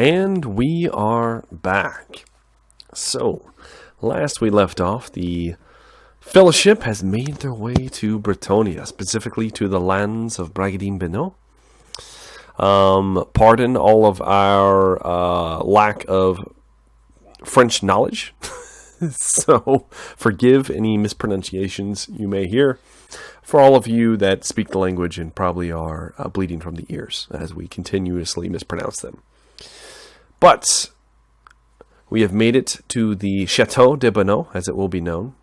And we are back. So, last we left off, the Fellowship has made their way to Bretonnia, specifically to the lands of Bragadin Benoa. Pardon all of our lack of French knowledge. So, forgive any mispronunciations you may hear. For all of you that speak the language and probably are bleeding from the ears as we continuously mispronounce them. But we have made it to the Chateau de Benoa, as it will be known.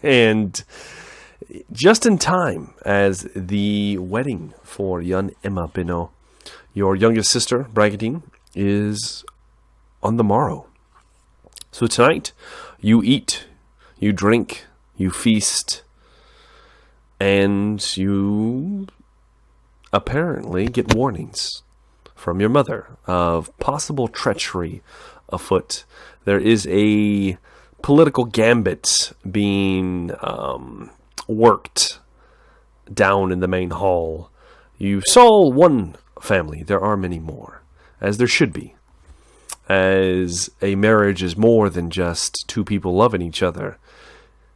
And just in time as the wedding for young Emma Benoa, your youngest sister, Bragadin, is on the morrow. So tonight, you eat, you drink, you feast, and you apparently get warnings from your mother of possible treachery afoot. There is a political gambit being worked down in the main hall. You saw one family. There are many more, as there should be, as a marriage is more than just two people loving each other,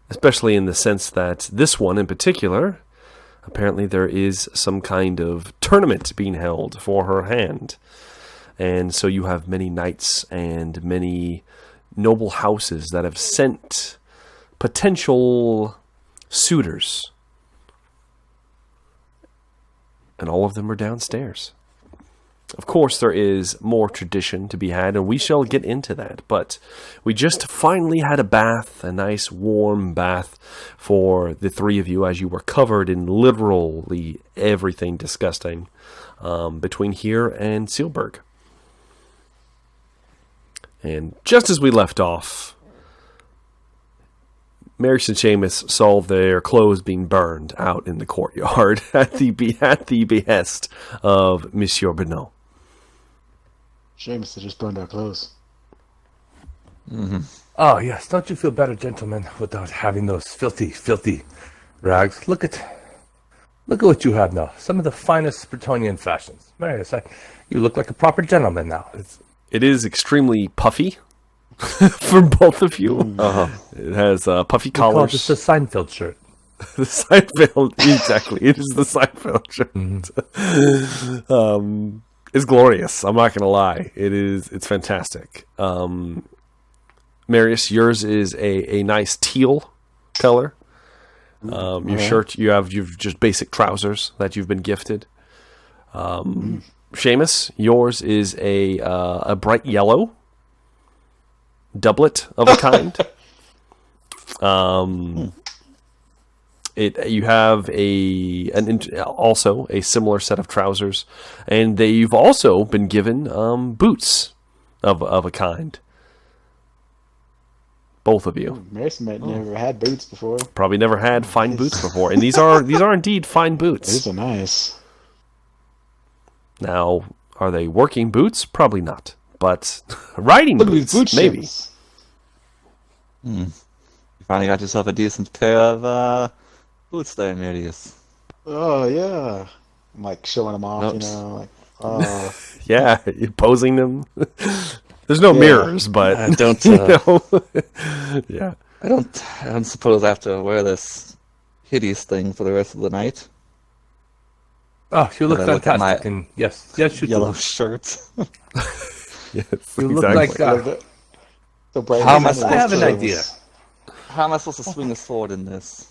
especially in the sense that this one in particular, apparently there is some kind of tournament being held for her hand. And so you have many knights and many noble houses that have sent potential suitors. And all of them are downstairs. Of course, there is more tradition to be had, and we shall get into that. But we just finally had a bath, a nice warm bath for the three of you, as you were covered in literally everything disgusting between here and Sealberg. And just as we left off, Marius and Seamus saw their clothes being burned out in the courtyard at the behest of Monsieur Benoa. Seamus had just burned our clothes. Mm-hmm. Oh, yes. Don't you feel better, gentlemen, without having those filthy, filthy rags? Look at what you have now. Some of the finest Bretonian fashions. Marius, you look like a proper gentleman now. It is extremely puffy for both of you. Uh-huh. It has puffy We call collars. this a Seinfeld shirt. The Seinfeld, exactly. It is the Seinfeld shirt. Mm-hmm. It's glorious. I'm not gonna lie. It's fantastic. Marius, yours is a nice teal color. Your shirt, you've just basic trousers that you've been gifted. Seamus, yours is a bright yellow doublet of a kind. You have also a similar set of trousers, and you've also been given boots of a kind. Both of you. Marius never had boots before. Probably never had fine boots before, and these are indeed fine boots. These are nice. Now, are they working boots? Probably not, but riding boots, maybe. You finally got yourself a decent pair of boots there, Marius. Oh yeah, I'm like showing them off, Oops. you know, like oh Yeah, you're posing them. There's no mirrors, but I don't. you know, yeah. I don't suppose I have to wear this hideous thing for the rest of the night. Oh, you look When I look at fantastic. my And yes, you Yellow do. shirt. Yes, You look exactly. like so bright. How am I I have an supposed to- idea. How am I supposed to swing a sword in this?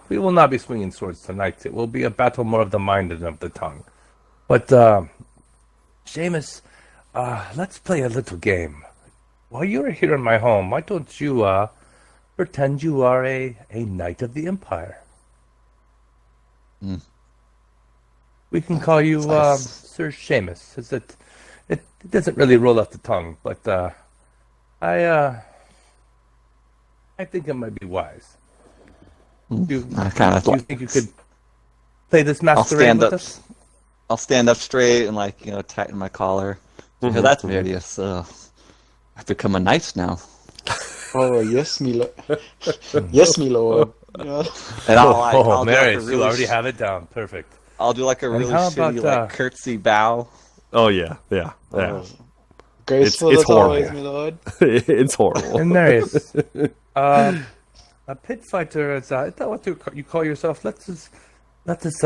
We will not be swinging swords tonight. It will be a battle more of the mind than of the tongue. But, Seamus, let's play a little game. While you're here in my home, why don't you, pretend you are a knight of the Empire? We can call you, Sir Seamus. It doesn't really roll off the tongue, but, I think it might be wise. Do I kind of you think you could play this masquerade with us? I'll stand up straight and tighten my collar. Mm-hmm. Yeah, that's Marius. I've become a knight now. Oh yes, me lord. Yes, me lord. Yeah. And I'll do like Marius, a really you already have it down. Perfect. I'll do like a And really how shitty about, curtsy bow Oh yeah. Oh, graceful it's as always, horrible. my lord. It's horrible. And Marius, a pit fighter is that what you call yourself? Let's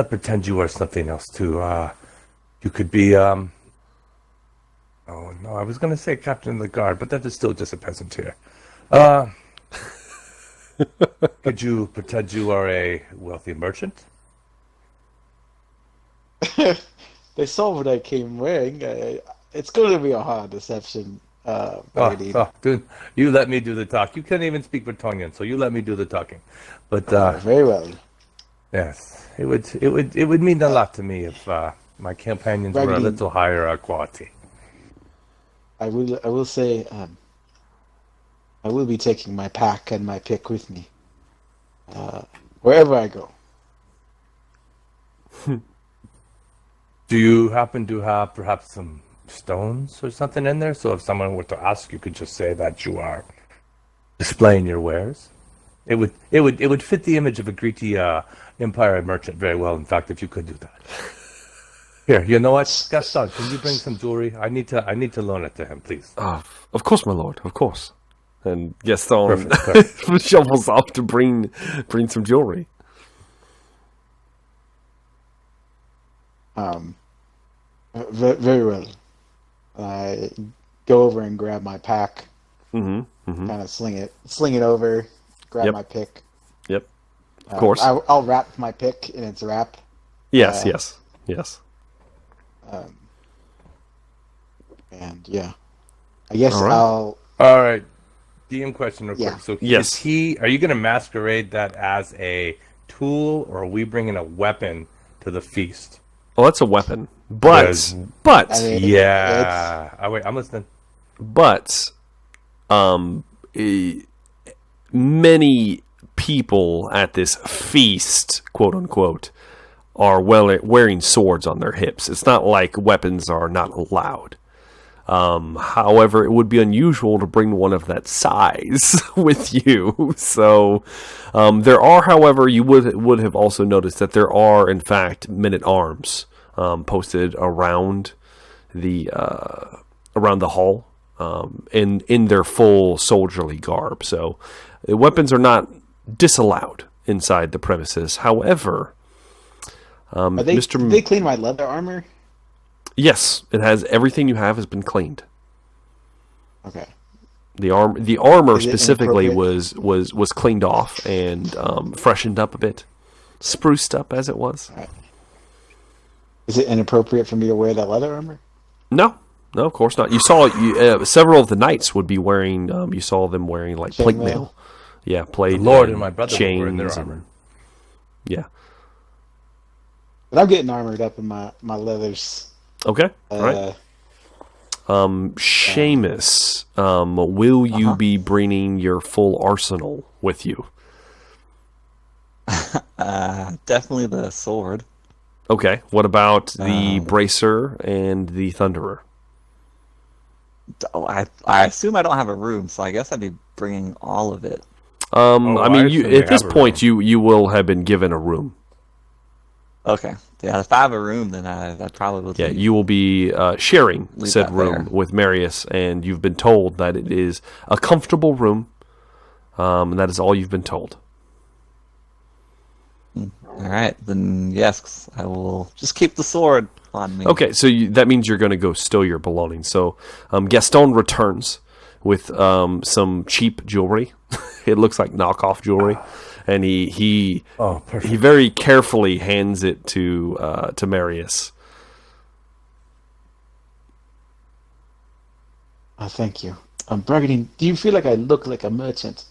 pretend you are something else too. You could be Oh no, I was going to say captain of the guard, but that is still just a peasant here. Could you pretend you are a wealthy merchant? They saw what I came wearing. It's going to be a hard deception. Brady. Dude, you let me do the talk. You can't even speak Bretonnian, so you let me do the talking. But Very well. yes, it would mean a lot to me if my companions were a Brady. little higher quality. I will say, I will be taking my pack and my pick with me, wherever I go. Do you happen to have perhaps some stones or something in there? So if someone were to ask, you could just say that you are displaying your wares. It would fit the image of a greedy empire merchant very well. In fact, if you could do that. Here, you know what, Gaston? Can you bring some jewelry? I need to loan it to him, please. Of course, my lord. Of course. And Gaston Perfect. shovels off to bring some jewelry. Very well. I go over and grab my pack, kind of sling it over, grab Yep. my pick. Yep. Of course. I'll wrap my pick in its wrap. Yes. And yeah, I guess All right. I'll. All right. DM question real quick. Yeah. So Yes. are you going to masquerade that as a tool, or are we bringing a weapon to the feast? Well, that's a weapon, but I mean, Yeah. Oh, wait, I'm listening. but many people at this feast, quote unquote, are wearing swords on their hips. It's not like weapons are not allowed. However, it would be unusual to bring one of that size with you. So there are, however, you would have also noticed that there are, in fact, men-at-arms posted around the hall in their full soldierly garb. So weapons are not disallowed inside the premises. However, Did they clean my leather armor? Yes, it has everything you have has been cleaned. Okay. The armor Is it specifically inappropriate? was cleaned off and freshened up a bit, spruced up as it was. Is it inappropriate for me to wear that leather armor? No, of course not. You saw several of the knights would be wearing. You saw them wearing like plate Chainmail? mail. Yeah, plate. The Lord and my brother chains were in their and- armor. Yeah. But I'm getting armored up in my leathers. Okay. All right. Seamus, will you be bringing your full arsenal with you? Definitely the sword. Okay. What about the bracer and the thunderer? Oh, I assume I don't have a room, so I guess I'd be bringing all of it. I mean, I you assume they at this have a point you will have been given a room. Okay. Yeah, if I have a room, then I probably will. Yeah, you will be sharing Leave said that room there. with Marius, and you've been told that it is a comfortable room, and that is all you've been told. All right, then yes, I will just keep the sword on me. Okay, so that means you're going to go stow your belongings. So Gaston returns with some cheap jewelry. It looks like knockoff jewelry, and he Perfect. he very carefully hands it to Marius. Oh, thank you. Burgundy, do you feel like I look like a merchant?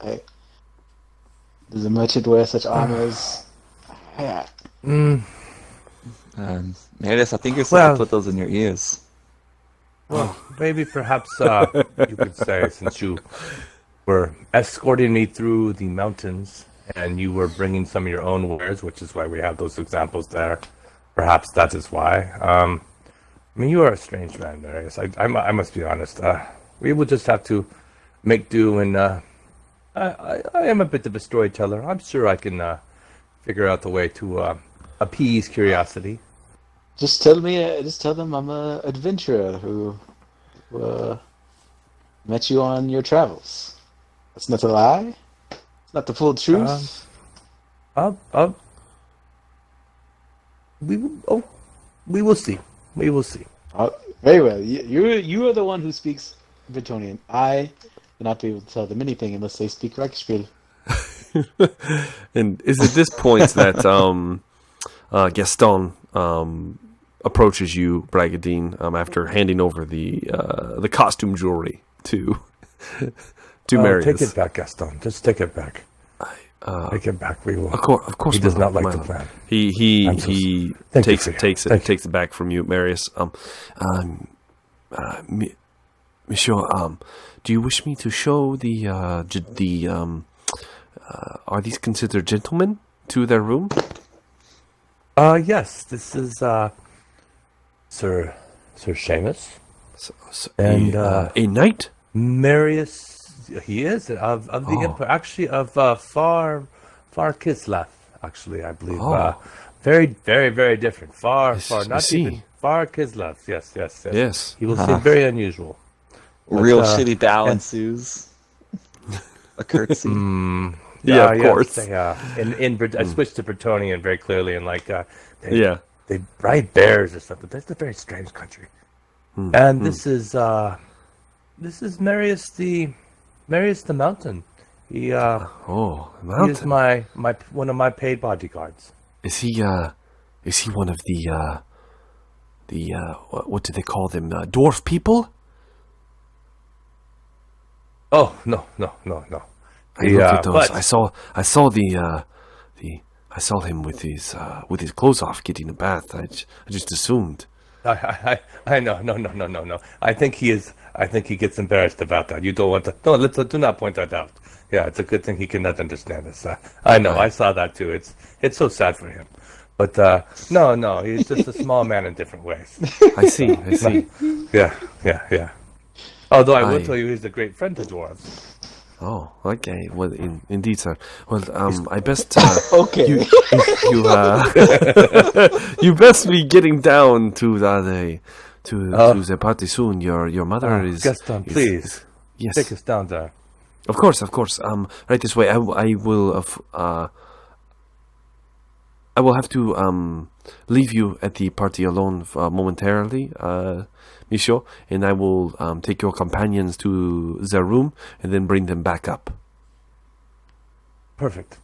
Does a merchant wear such armors? Yeah. Marius, I think you're supposed Well- to put those in your ears. Well, maybe perhaps you could say, since you were escorting me through the mountains and you were bringing some of your own wares, which is why we have those examples there. Perhaps that is why. I mean, you are a strange man, Marius. I must be honest. We will just have to make do, and I am a bit of a storyteller. I'm sure I can figure out the way to appease curiosity. Just tell me. Just tell them I'm a adventurer who met you on your travels. That's not a lie. It's not the full Um, truth. uh, uh, oh, we will see. We will see. Very well. You are the one who speaks Bretonian. I will not be able to tell them anything unless they speak Reichsspiel. And is at this point that Gaston approaches you, Bragadine, after handing over the costume jewelry to Marius. Take it back, Gaston. Just take it back. Take it back. We will. Of course, He does my not like lord, the my plan. lord. He Thank you, takes Thank you. it back from you, Marius. Monsieur, do you wish me to show are these considered gentlemen to their room? Yes. This is Sir Seamus and A knight? Marius. He is of the Emperor, actually of Far Kislev. Actually, I believe. Very, very, very different. Far. Not see. even Far Kislev. Yes. Yes. He will seem very unusual. Real But, shitty bow ensues. A curtsy. Yeah, of course. I switched to Bretonian very clearly, and Yeah. they ride bears or something. That's a very strange country. And this is Marius the Mountain. He Mountain. he is my one of my paid bodyguards. Is he one of the what do they call them? Dwarf people? Oh no. I looked at those. I saw him with his clothes off getting a bath. I just assumed. I know. No. I think he is. I think he gets embarrassed about that. You don't want to. No, do not point that out. Yeah, it's a good thing he cannot understand us. I know. I saw that too. It's so sad for him. But no. He's just a small man in different ways. I see. Yeah. Although I will tell you, he's a great friend to dwarves. Oh, okay. Well, indeed, sir. Well, I best Okay. you best be getting down to the party soon. Your mother is Gaston, please. Yes, Take us down there. of course. Right this way. I will have to leave you at the party alone momentarily, Monsieur, and I will take your companions to their room and then bring them back up. Perfect.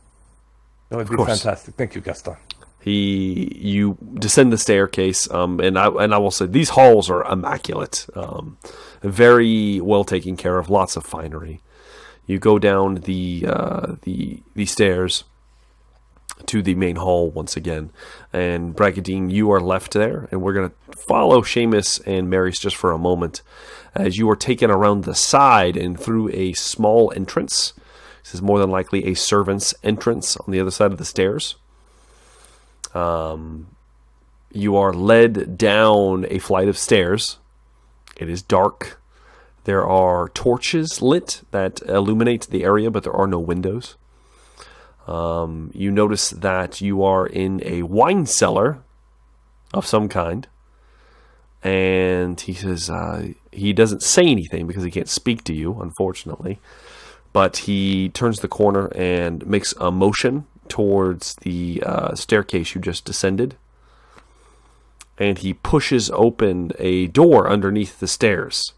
That would be course. fantastic. Thank you, Gaston. You descend the staircase, and I will say these halls are immaculate, very well taken care of, lots of finery. You go down the stairs to the main hall once again, and Bragadine, you are left there, and we're going to follow Seamus and Marius just for a moment as you are taken around the side and through a small entrance. This is more than likely a servant's entrance on the other side of the stairs. You are led down a flight of stairs. It is dark. There are torches lit that illuminate the area, but there are no windows. You notice that you are in a wine cellar of some kind. And he says he doesn't say anything because he can't speak to you, unfortunately. But he turns the corner and makes a motion towards the staircase you just descended. And he pushes open a door underneath the stairs.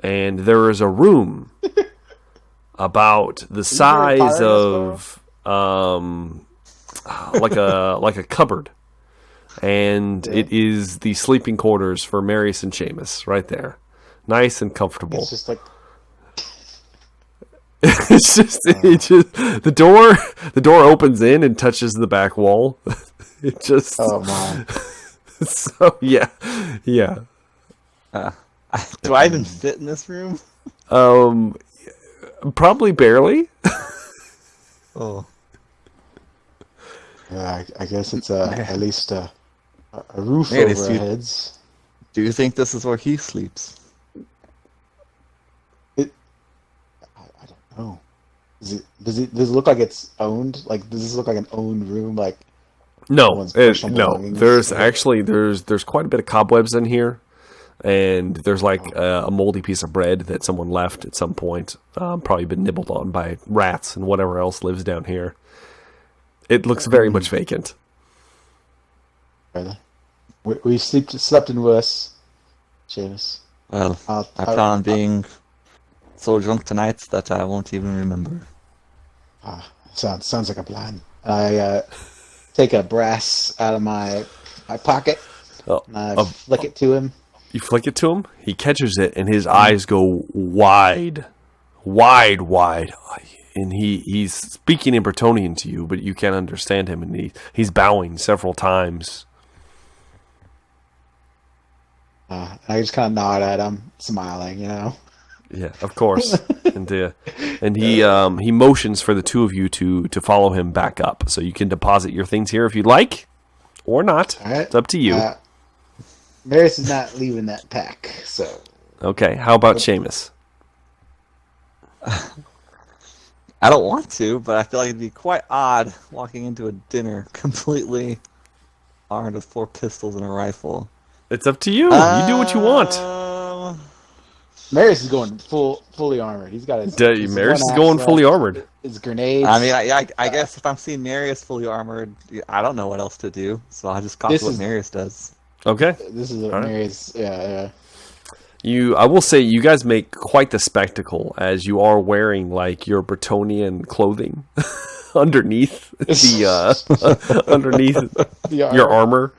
And there is a room about the size of like a cupboard. And it is the sleeping quarters for Marius and Seamus right there. Nice and comfortable. It's just like It's just the door opens in and touches the back wall. It just oh my. so yeah. Do I even fit in this room? Probably barely. Oh. Yeah, I guess it's at least a roof Man, over our heads. Do you think this is where he sleeps? I don't know. Does it look like it's owned? Like, does this look like an owned room? Like, No, Everyone's personal no. belongings. There's Okay. actually there's quite a bit of cobwebs in here, and there's like a moldy piece of bread that someone left at some point. Probably been nibbled on by rats and whatever else lives down here. It looks very much vacant. We slept in worse, Seamus. Well, I plan on being so drunk tonight that I won't even remember. Sounds like a plan. I take a brass out of my pocket and I flick it to him. You flick it to him. He catches it, and his eyes go wide, and he's speaking in Bretonian to you, but you can't understand him, and he's bowing several times. I just kind of nod at him, smiling, Yeah, of course. and he motions for the two of you to follow him back up, so you can deposit your things here if you'd like, or not. All right. It's up to you. Marius is not leaving that pack, so. Okay, how about Seamus? I don't want to, but I feel like it'd be quite odd walking into a dinner completely armed with 4 pistols and a rifle. It's up to you. You do what you want. Marius is going fully armored. He's got his Marius is one going axe fully left, armored. His grenades. I mean, I guess if I'm seeing Marius fully armored, I don't know what else to do, so I'll just copy what Marius does. Okay. This is what All right. Marius. Yeah. I will say, you guys make quite the spectacle as you are wearing like your Bretonian clothing underneath your armor,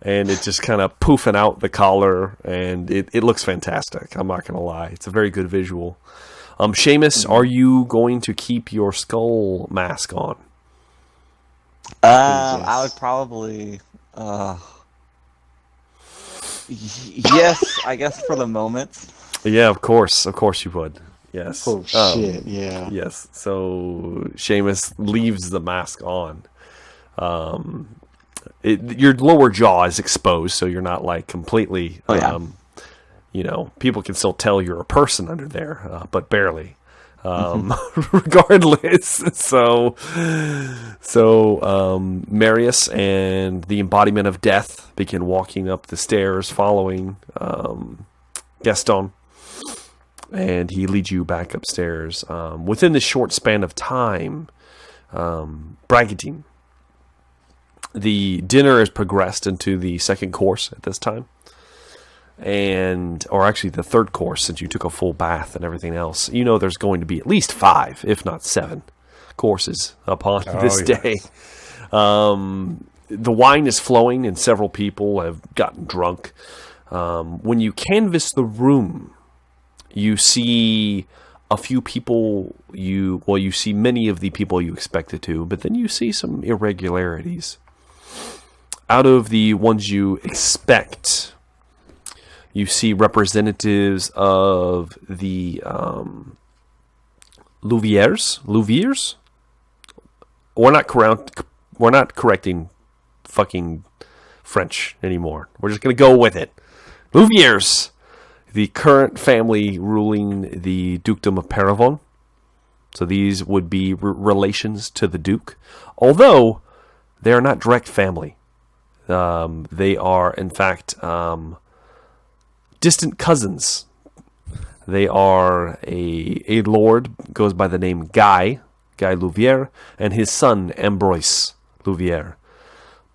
and it's just kind of poofing out the collar, and it looks fantastic. I'm not gonna lie, it's a very good visual. Seamus, are you going to keep your skull mask on? I would probably. Yes, I guess for the moment. Yeah, of course you would. Yes. Oh shit! Yeah. Yes. So Seamus leaves the mask on. Your lower jaw is exposed, so you're not like completely. People can still tell you're a person under there, but barely. Regardless, so Marius and the embodiment of death begin walking up the stairs, following Gaston, and he leads you back upstairs. Within this short span of time, Bragadine, the dinner has progressed into the second course at this time. Or actually the third course, since you took a full bath and everything else. There's going to be at least 5, if not 7, courses upon this day. The wine is flowing, and several people have gotten drunk. When you canvass the room, you see a few people. You see many of the people you expected to, but then you see some irregularities. Out of the ones you expect, you see representatives of the Louviers. We're not correcting fucking French anymore. We're just gonna go with it. Louviers, the current family ruling the dukedom of Paravon. So these would be relations to the duke, although they are not direct family. They are, in fact, distant cousins. They are a lord, goes by the name Guy Louvier, and his son Ambroise Louvier.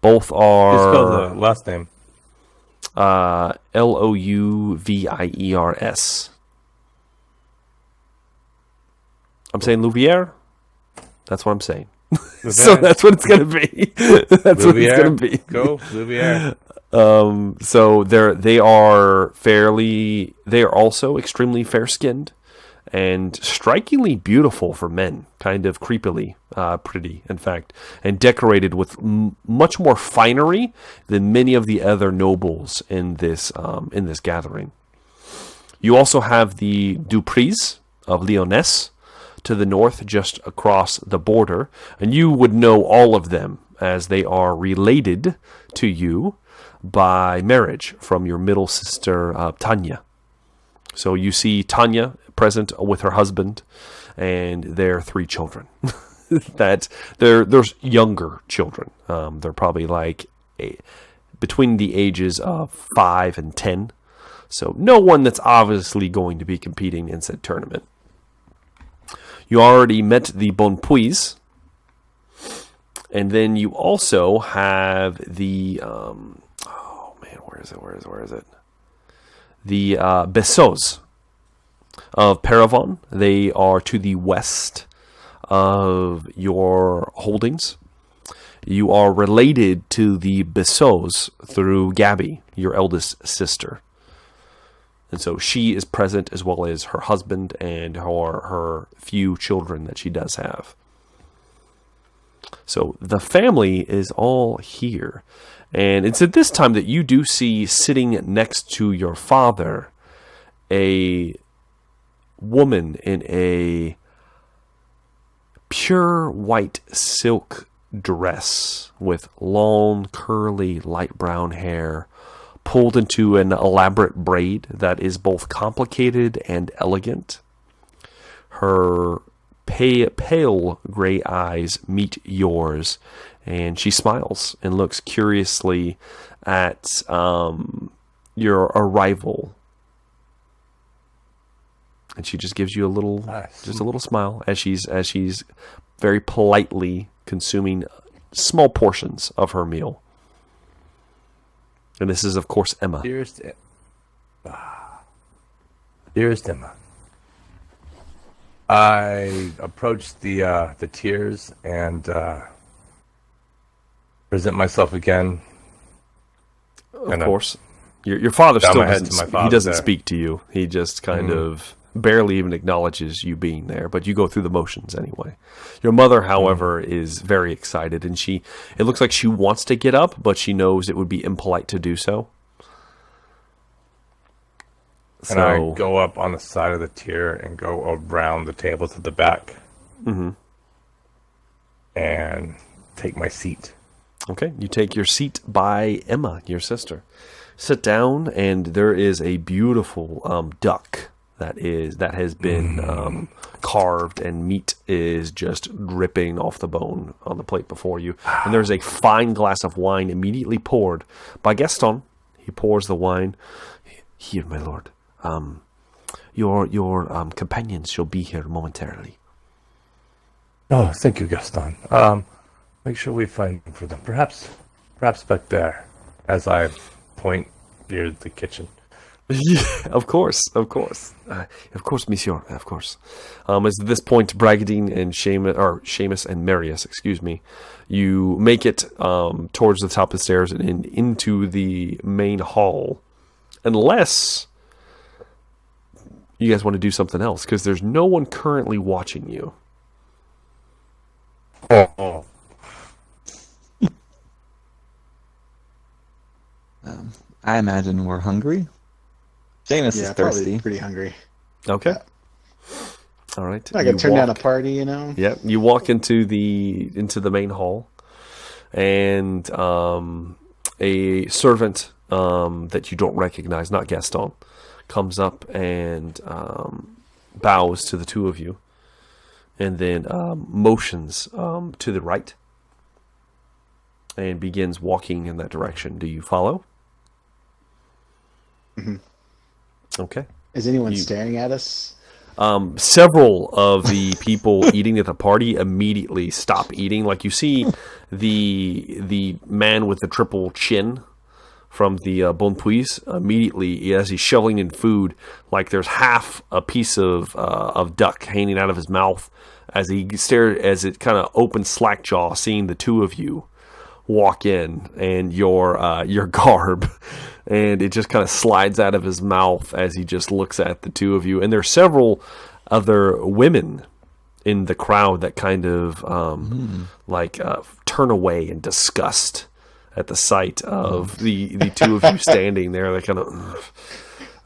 Both are. Spell the last name. Louviers. I'm saying Louvier. That's what I'm saying. So that's what it's gonna be. That's what it's gonna be. Go Louvier. So they are also extremely fair-skinned and strikingly beautiful for men, kind of creepily pretty, in fact, and decorated with much more finery than many of the other nobles in this gathering. You also have the Dupris of Lyonesse to the north, just across the border, and you would know all of them as they are related to you by marriage from your middle sister, Tanya. So you see Tanya present with her husband and their 3 children. that there's younger children. They're probably like between the ages of 5 and 10. So no one that's obviously going to be competing in said tournament. You already met the Bonpuis. And then you also have the, where is it? The Bessos of Paravon. They are to the west of your holdings. You are related to the Bessos through Gabby, your eldest sister. And so she is present, as well as her husband and her few children that she does have. So the family is all here. And it's at this time that you do see sitting next to your father a woman in a pure white silk dress with long, curly, light brown hair pulled into an elaborate braid that is both complicated and elegant. Her pale gray eyes meet yours, and she smiles and looks curiously at your arrival. And she just gives you a little smile as she's very politely consuming small portions of her meal. And this is, of course, Emma. Dearest Emma, I approached the tiers and present myself again. Of course, your father still doesn't. He doesn't speak to you. He just kind of barely even acknowledges you being there. But you go through the motions anyway. Your mother, however, is very excited, and it looks like she wants to get up, but she knows it would be impolite to do so. And I go up on the side of the tier and go around the table to the back. Mm-hmm. And take my seat. Okay, you take your seat by Emma, your sister. Sit down, and there is a beautiful duck that has been carved, and meat is just dripping off the bone on the plate before you. And there's a fine glass of wine immediately poured by Gaston. He pours the wine. Here, my lord. Your companions shall be here momentarily. Oh, thank you, Gaston. Make sure we find room for them. Perhaps back there, as I point near the kitchen. Yeah, of course, monsieur, of course. As at this point, Bragadine and Seamus and Marius, you make it towards the top of the stairs and into the main hall, unless you guys want to do something else, because there's no one currently watching you. Oh. I imagine we're hungry. Seamus is thirsty. Pretty hungry. Okay. Yeah. All right. I could turn down a party, you know? Yeah. You walk into the main hall, and a servant that you don't recognize, not Gaston, comes up and bows to the two of you, and then motions to the right and begins walking in that direction. Do you follow? Mm-hmm. Okay. Is anyone staring at us? Several of the people eating at the party immediately stop eating. Like, you see the man with the triple chin from the Bonpuis immediately, as he's shoveling in food, like there's half a piece of duck hanging out of his mouth as he stared, as it kind of opens slack jaw, seeing the two of you walk in and your garb, and it just kind of slides out of his mouth as he just looks at the two of you. And there's several other women in the crowd that kind of turn away in disgust at the sight of the two of you standing there. They kind of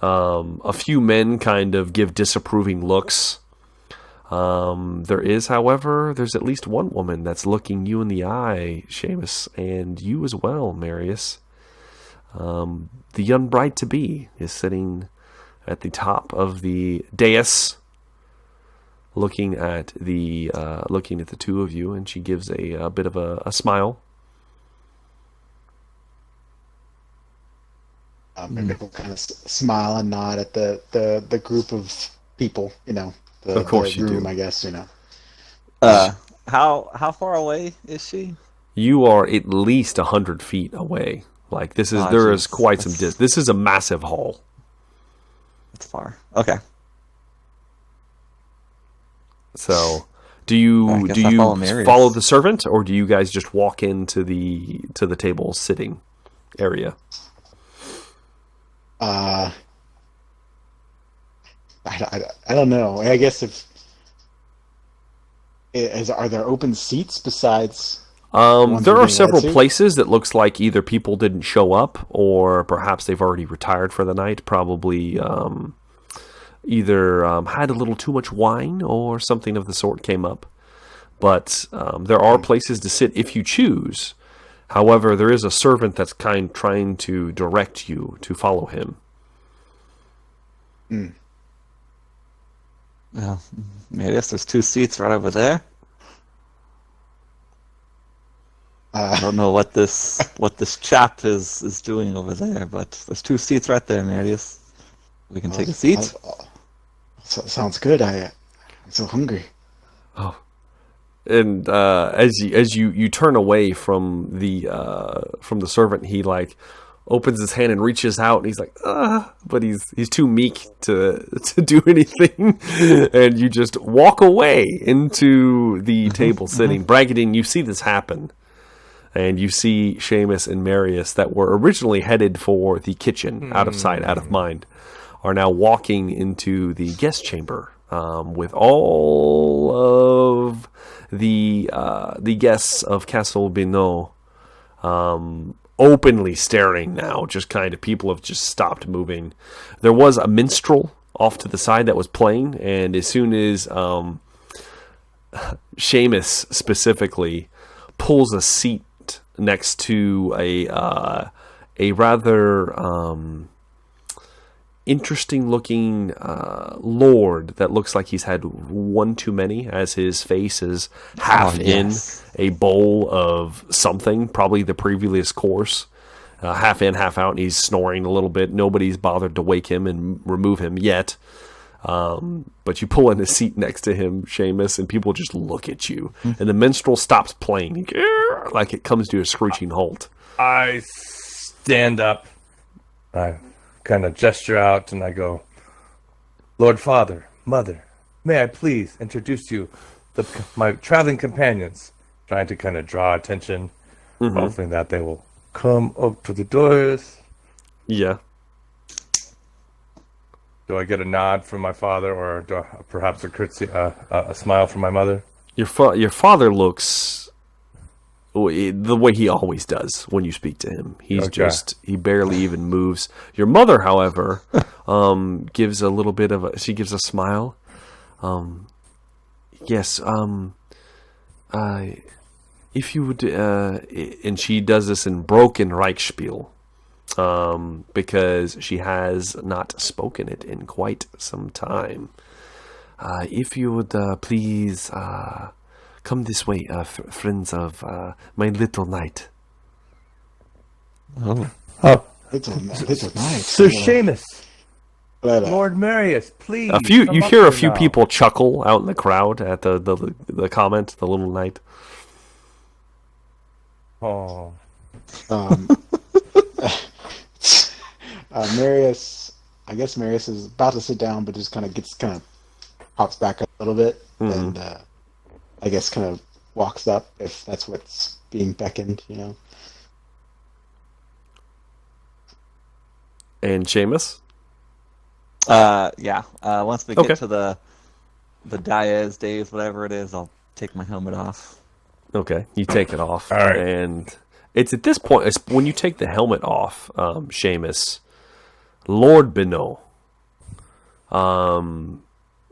a few men kind of give disapproving looks. There's at least one woman that's looking you in the eye, Seamus, and you as well, Marius. The young bride-to-be is sitting at the top of the dais, looking at the two of you, and she gives a bit of a smile. Maybe we'll kind of smile and nod at the group of people, Of course the you room, do. I guess, How far away is she? You are at least 100 feet away. Like this is there is Jeez. quite some distance. This is a massive hall. That's far. Okay. So, do I you guess I follow Marius. follow the servant, or do you guys just walk into the table sitting area? I don't know. I guess are there open seats besides? ones There we're are being several led to? places that looks like either people didn't show up, or perhaps they've already retired for the night. Probably either had a little too much wine, or something of the sort came up. But there are places to sit if you choose. However, there is a servant that's trying to direct you to follow him. Well, I guess there's 2 seats right over there. I don't know what this chap is doing over there, but there's 2 seats right there, Marius. We can take a seat. Sounds good. I'm so hungry. And as you turn away from the servant, he like opens his hand and reaches out, and he's like, but he's too meek to do anything, and you just walk away into the table sitting. Braggadine, you see this happen, and you see Seamus and Marius that were originally headed for the kitchen, out of sight, out of mind, are now walking into the guest chamber with all of the guests of Castle Benoa openly staring now. Just kind of people have just stopped moving. There was a minstrel off to the side that was playing, and as soon as Seamus specifically pulls a seat next to a rather interesting looking lord that looks like he's had one too many, as his face is half in a bowl of something, probably the previous course, half in, half out, and he's snoring a little bit. Nobody's bothered to wake him and remove him yet. But you pull in a seat next to him, Seamus, and people just look at you. And the minstrel stops playing, like it comes to a screeching halt. I stand up. I kind of gesture out and I go, Lord Father, Mother, may I please introduce you to my traveling companions, trying to kind of draw attention, hoping that they will come up to the doors. Yeah. Do I get a nod from my father, or perhaps a curtsy, a smile from my mother? Your father looks the way he always does when you speak to him. He's he barely even moves. Your mother, however, gives a little bit of she gives a smile. Yes, if you would, and she does this in broken Reichspiel, because she has not spoken it in quite some time. If you would please come this way, friends of my little knight. Little nice. Sir Seamus, But, Lord Marius, please. You come up hear a here few now. people chuckle out in the crowd at the comment, the little knight. Oh, Marius, I guess Marius is about to sit down, but just kind of pops back up a little bit, and I guess kind of walks up if that's what's being beckoned, And Seamus? Yeah. Once we Okay. get to the Diaz days, whatever it is, I'll take my helmet off. Okay, you take it off. All right. And it's at this point, it's when you take the helmet off, Seamus, Lord Benoa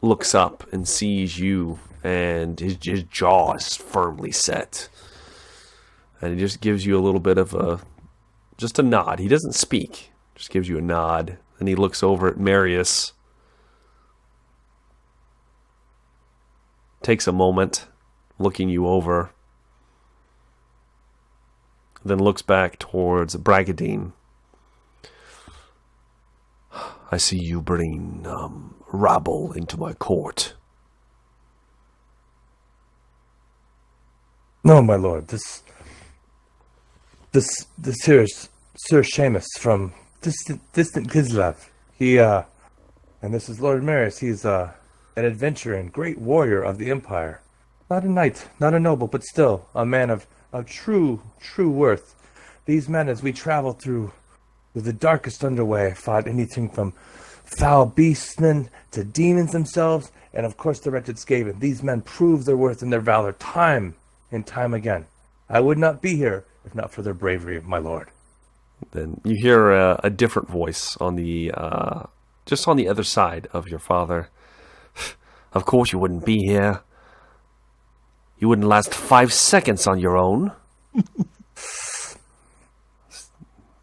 looks up and sees you, and his jaw is firmly set. And he just gives you a little bit of a nod. He doesn't speak, just gives you a nod. And he looks over at Marius. takes a moment, looking you over, then looks back towards Bragadine. I see you bring rabble into my court. No, my lord. This here is Sir Seamus from distant Kislev. He and this is Lord Marius. He's an adventurer and great warrior of the Empire. Not a knight, not a noble, but still a man of true worth. These men, as we travel through the darkest underway, fought anything from foul beastmen to demons themselves, and of course the wretched Skaven. These men prove their worth and their valor time and time again. I would not be here if not for their bravery, my lord. Then you hear a different voice on the just on the other side of your father. Of course you wouldn't be here. You wouldn't last 5 seconds on your own.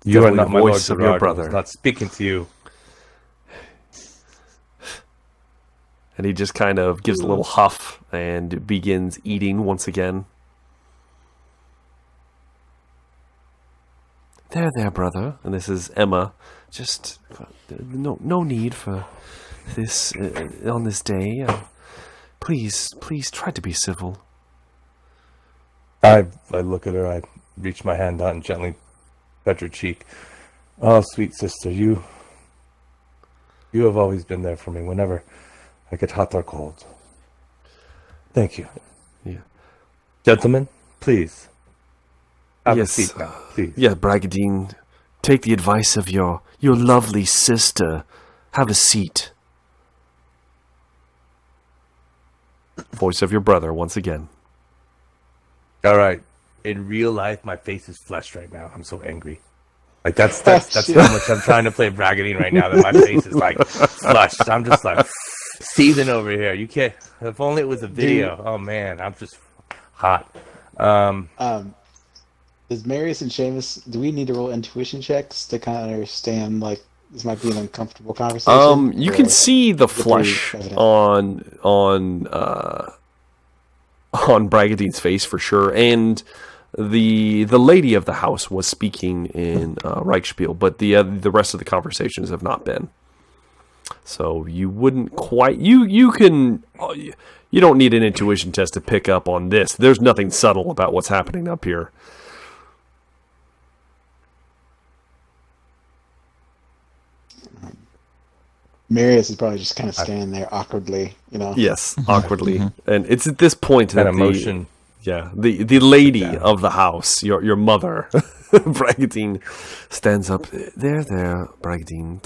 You are not my lord voice of your brother. Not speaking to you. And he just kind of gives a little huff and begins eating once again. There, brother. And this is Emma. Just no need for this on this day. Please try to be civil. I look at her. I reach my hand out and gently pet her cheek. Oh, sweet sister, you have always been there for me whenever I get hot or cold. Thank you. Yeah. Gentlemen, please. Have Yes. a seat now, please. Yeah, Bragadine, take the advice of your lovely sister. Have a seat. Voice of your brother once again. All right. In real life, my face is flushed right now. I'm so angry. Like that's Shit. how much I'm trying to play Bragadine right now. That my face is like flushed. I'm just like seething over here. You can't. If only it was a video. Oh man, I'm just hot. Does Marius and Seamus, do we need to roll intuition checks to kind of understand, like, this might be an uncomfortable conversation? You Or can see the is it pretty flush evident? on Bragadine's face for sure, and the lady of the house was speaking in Reichspiel, but the rest of the conversations have not been. So you wouldn't quite you don't need an intuition test to pick up on this. There's nothing subtle about what's happening up here. Marius is probably just kind of standing there awkwardly, you know? Yes, awkwardly, and it's at this point That that emotion. the lady of the house, your mother, Bragadine, stands up. There, Bragadine.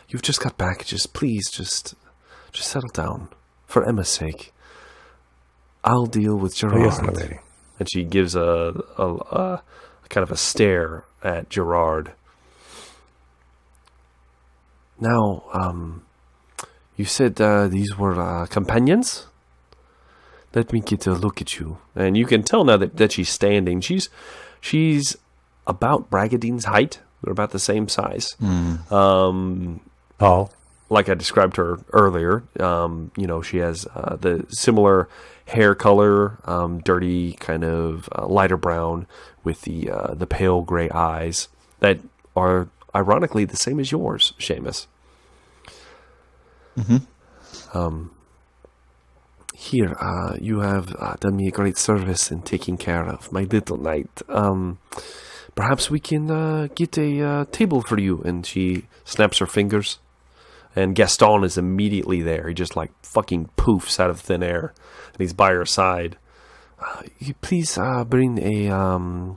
You've just got back. Please settle down, for Emma's sake. I'll deal with Gerard. Oh, yes, my lady. And she gives a kind of a stare at Gerard. Now, you said these were companions? Let me get a look at you. And you can tell now that she's standing. She's about Bragadine's height. They're about the same size. Tall. Like I described her earlier, she has the similar hair color, dirty kind of lighter brown with the pale gray eyes that are ironically the same as yours, Seamus. Here, you have done me a great service in taking care of my little knight. Perhaps we can get a table for you. And she snaps her fingers. And Gaston is immediately there. He just like fucking poofs out of thin air. And he's by her side. You please bring a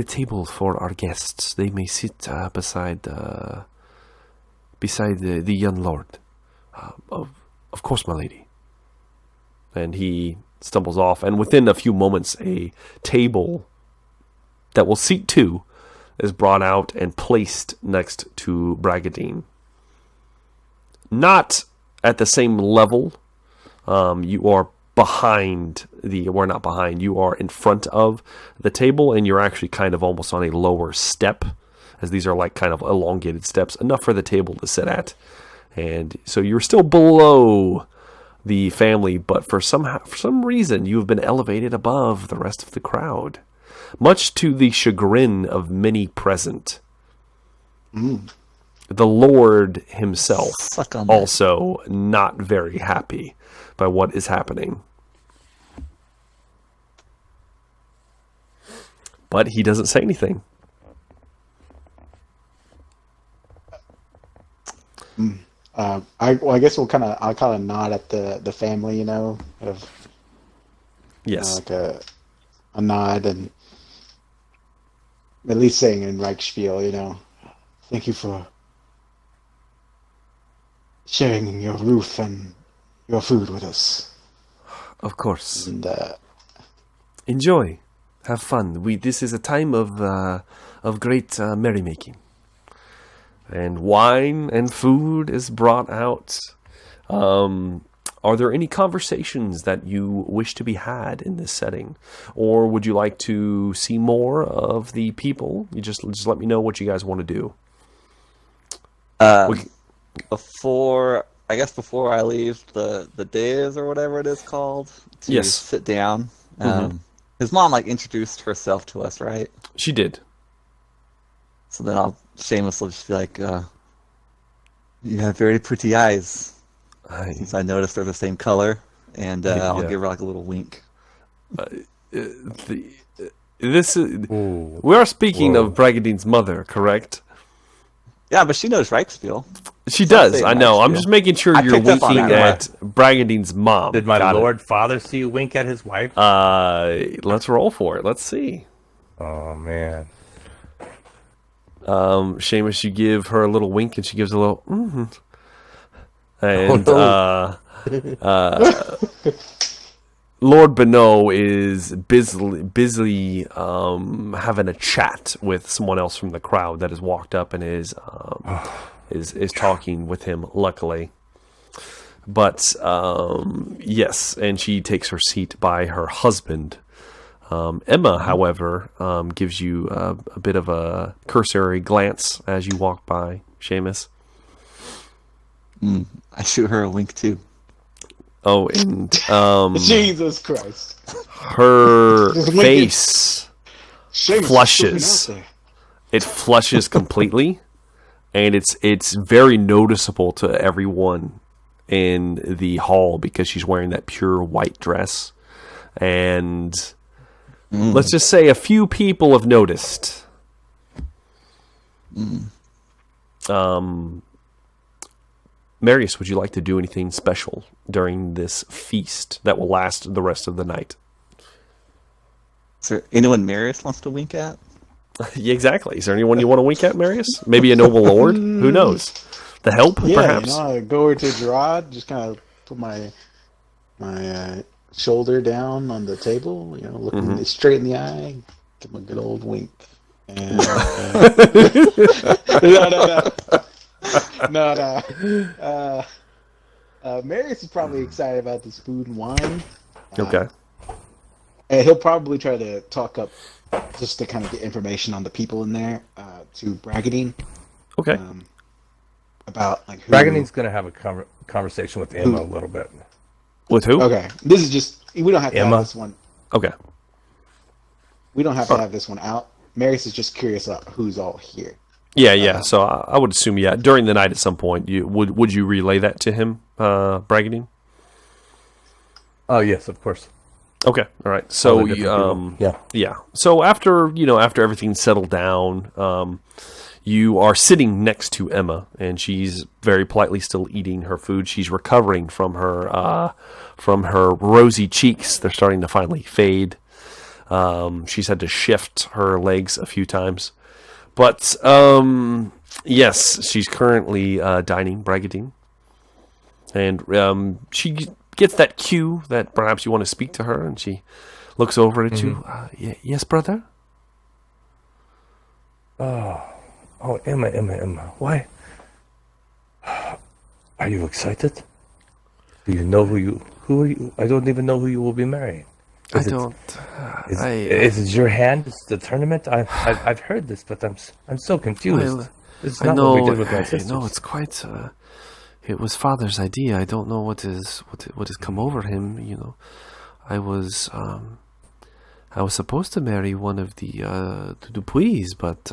table for our guests. They may sit beside the young lord. Of course, my lady. And he stumbles off, and within a few moments, a table that will seat two is brought out and placed next to Bragadine. Not at the same level. You are you are in front of the table, and you're actually kind of almost on a lower step, as these are like kind of elongated steps, enough for the table to sit at. And so you're still below the family, but for some reason you have been elevated above the rest of the crowd, much to the chagrin of many present. The Lord himself Suck on that. also not very happy by what is happening. But he doesn't say anything. I guess I'll kind of nod at the family, you know, of Yes. like a nod, and at least saying in Reichspiel, you know, thank you for sharing your roof and your food with us. Of course. And Enjoy. Have fun. This is a time of great merrymaking. And wine and food is brought out. Are there any conversations that you wish to be had in this setting? Or would you like to see more of the people? You just let me know what you guys want to do. Before I leave the days or whatever it is called to Yes. sit down. His mom introduced herself to us, right? She did. So then Seamus will just be like, you have very pretty eyes. Since I noticed they're the same color, and I'll give her a little wink. This is. We are speaking of Bragadine's mother, correct? Yeah, but she knows Reichspiel. She does. saying I know. I'm Reichspiel. just making sure I you're picked up on winking that, at Bragadine's mom. Did my Got it. Lord Father see you wink at his wife? Let's roll for it. Let's see. Oh, man. Seamus, you give her a little wink, and she gives a little mm-hmm. And Lord Benoa is busily having a chat with someone else from the crowd that has walked up and is talking with him. Luckily, but yes, and she takes her seat by her husband. Emma, however, gives you a bit of a cursory glance as you walk by, Seamus. I shoot her a wink too. Oh, and Jesus Christ, her Just wink face Seamus, flushes. put me out It flushes completely, and it's very noticeable to everyone in the hall because she's wearing that pure white dress. And let's just say a few people have noticed. Marius, would you like to do anything special during this feast that will last the rest of the night? Is there anyone Marius wants to wink at? Yeah, exactly. Is there anyone you want to wink at, Marius? Maybe a noble lord? Who knows? The help, Yeah, perhaps? you know, I go over to Gerard, just kind of put my shoulder down on the table, you know, looking me straight in the eye, give him a good old wink. And, no. Marius is probably excited about this food and wine. Okay. And he'll probably try to talk up just to kind of get information on the people in there to Bragadine. Okay. About like who. Bragadine's going to have a conversation with Emma a little bit. With who? Okay, this is just we don't have to Emma? have this one. Okay. We don't have to have this one out. Marius is just curious about who's all here. Yeah. So I would assume, during the night at some point, would you relay that to him, Bragadine? Oh, yes, of course. Okay. All right. All So the different people. yeah. So after everything's settled down, you are sitting next to Emma, and she's very politely still eating her food. She's recovering from her rosy cheeks. They're starting to finally fade. She's had to shift her legs a few times, but yes, she's currently dining Bragadine, and she gets that cue that perhaps you want to speak to her, and she looks over at you. Yes, brother. Oh, Emma. Why? Are you excited? Do you know who are you? I don't even know who you will be marrying. I don't. Is it your hand? It's the tournament. I've heard this, but I'm so confused. Well, It's I not know. what we did with my I sisters. know it's quite. It was father's idea. I don't know what has come over him. I was supposed to marry one of the Dupuis, but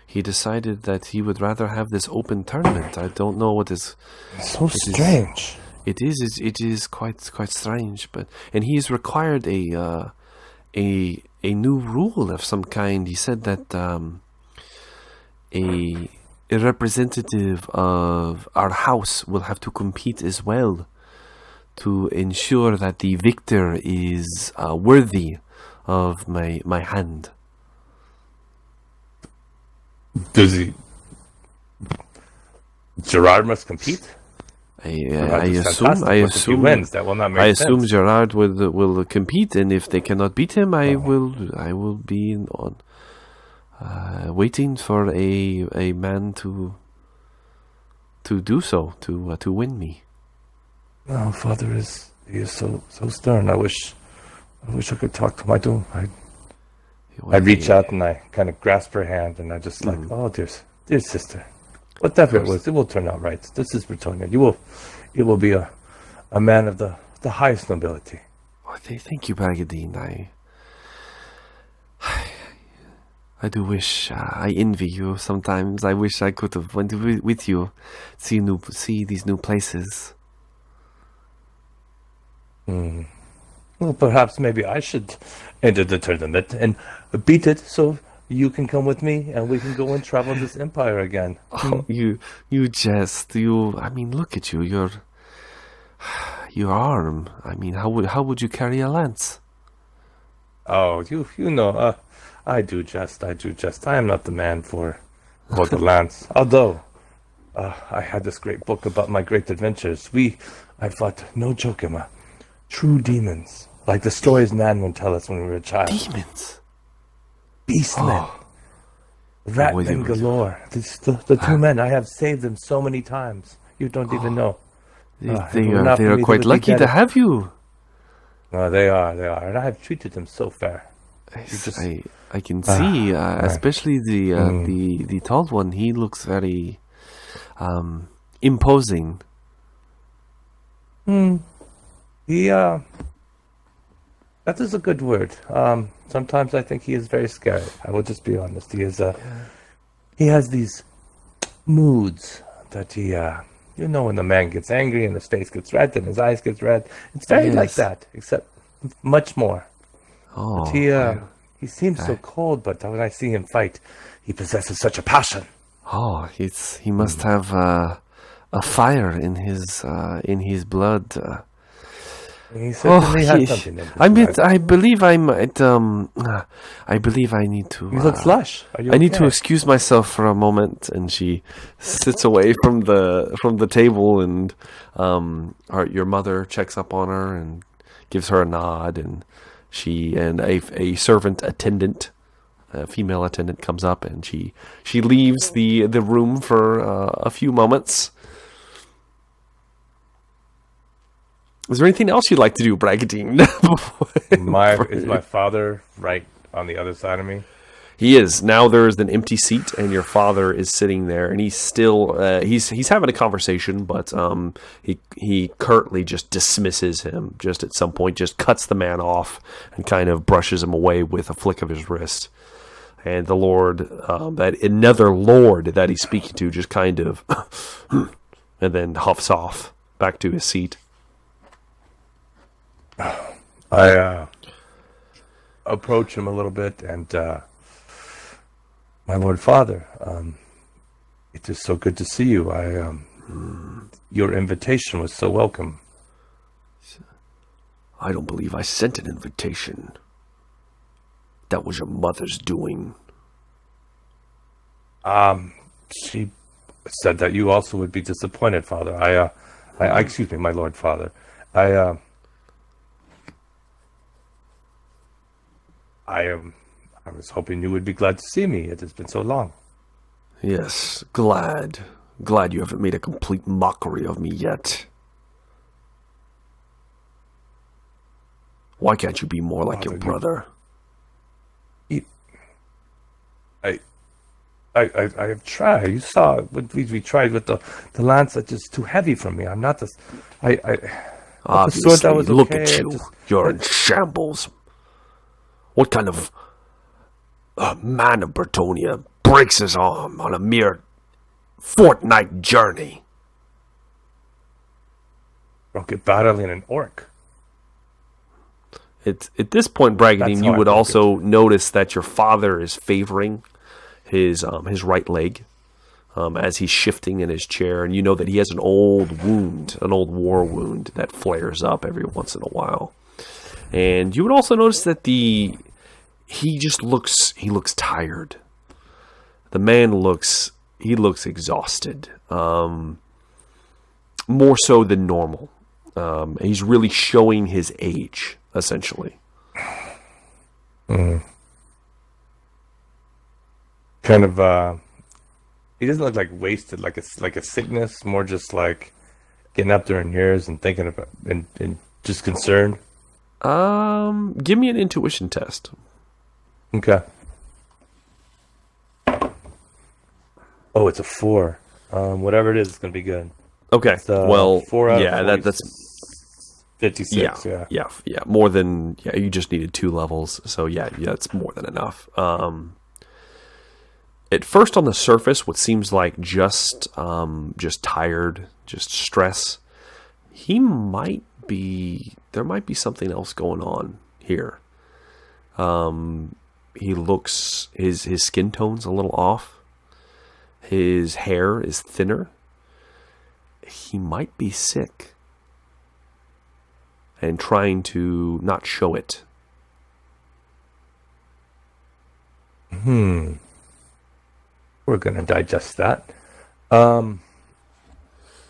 he decided that he would rather have this open tournament. I don't know what is. So strange. It is quite strange, and he's required a new rule of some kind. He said that a representative of our house will have to compete as well to ensure that the victor is worthy of my hand. Does he? Gerard must compete. I assume wins. That will not make I assume sense. Gerard will compete, and if they cannot beat him, I will be on waiting for a man to do so, to win me. No, Father is so stern. I wish I could talk to him. I do. I reach out and I kind of grasp her hand, and I just like, oh, dear sister, whatever it was, it will turn out right. This is Bretonia. You will be a man of the highest nobility. Oh, thank you, Bragadine. I do wish, I envy you sometimes. I wish I could have went with you, see these new places. Well, perhaps maybe I should enter the tournament and beat it, so you can come with me and we can go and travel this empire again. Oh, you jest. I mean, look at you. Your arm. I mean, how would you carry a lance? Oh, you know, I do jest. I am not the man for the lance. Although, I had this great book about my great adventures. I fought, no joke, Emma, true demons. Like the stories Nan would tell us when we were a child. Demons? Beastmen. Ratmen galore. The two men, I have saved them so many times. You don't even know. They are quite lucky to have you. No, they are. And I have treated them so fair. I can see, especially the tall one. He looks very imposing. That is a good word. Sometimes I think he is very scary. I will just be honest. He has these moods that when the man gets angry and his face gets red and his eyes get red. It's very like that, except much more. Oh, but he seems so cold, but when I see him fight, he possesses such a passion. Oh, he must have a fire in his blood. He certainly has something in his blood. I believe I might. I believe I need to. You look flush. Are you I need okay? to excuse myself for a moment, and she sits away from the table, and your mother checks up on her and gives her a nod, and a servant attendant, a female attendant, comes up, and she leaves the room for a few moments. Is there anything else you'd like to do, Bragadine? Is my father right on the other side of me? He is. Now there is an empty seat, and your father is sitting there, and he's still he's having a conversation, but he curtly just dismisses him. Just at some point, just cuts the man off and kind of brushes him away with a flick of his wrist. And the lord, that another lord that he's speaking to, just kind of, and then huffs off back to his seat. I approach him a little bit, and my Lord Father, it is so good to see you. Your invitation was so welcome. I don't believe I sent an invitation. That was your mother's doing. She said that you also would be disappointed, Father. Excuse me, my Lord Father. I was hoping you would be glad to see me. It has been so long. Yes, glad. Glad you haven't made a complete mockery of me yet. Why can't you be more like your brother? I have tried. You saw what we tried with the lance. That's just too heavy for me. I'm not this. Obviously, look okay. at you. You're in shambles. What kind of man of Bretonia breaks his arm on a mere fortnight journey? Broke it battling an orc. At this point, Bragadine, you would also notice that your father is favoring his right leg as he's shifting in his chair, and you know that he has an old wound, an old war wound that flares up every once in a while. And you would also notice that he looks tired. The man looks exhausted, more so than normal. He's really showing his age, essentially. Kind of, he doesn't look like wasted, like a sickness, more just like getting up there in years and thinking about and just concerned. Give me an intuition test. Okay. Oh, it's a 4. Whatever it is, it's gonna be good. Okay. Well, 4 out of that's 56. Yeah. More than you just needed 2 levels, so yeah, it's more than enough. At first, on the surface, what seems like just tired, just stress. There might be something else going on here. He looks, his skin tone's a little off. His hair is thinner. He might be sick and trying to not show it. We're going to digest that.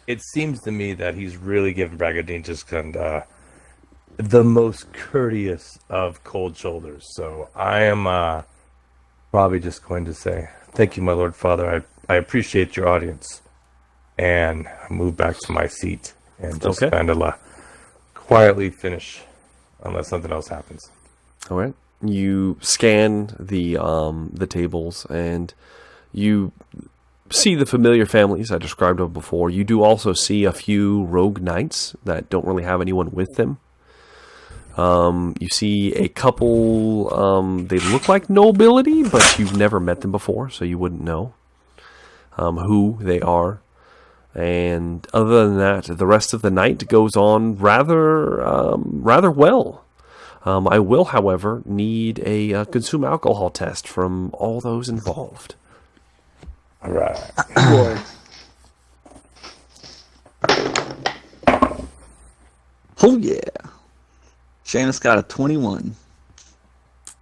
It seems to me that he's really giving Bragadine just the most courteous of cold shoulders. So I am probably just going to say, thank you, my Lord Father. I appreciate your audience. And move back to my seat and just quietly finish unless something else happens. All right. You scan the tables and you see the familiar families I described of before. You do also see a few rogue knights that don't really have anyone with them. You see a couple, they look like nobility, but you've never met them before, so you wouldn't know who they are. And other than that, the rest of the night goes on rather well. I will, however, need a consume alcohol test from all those involved. All right. Oh, yeah. Seamus got a 21.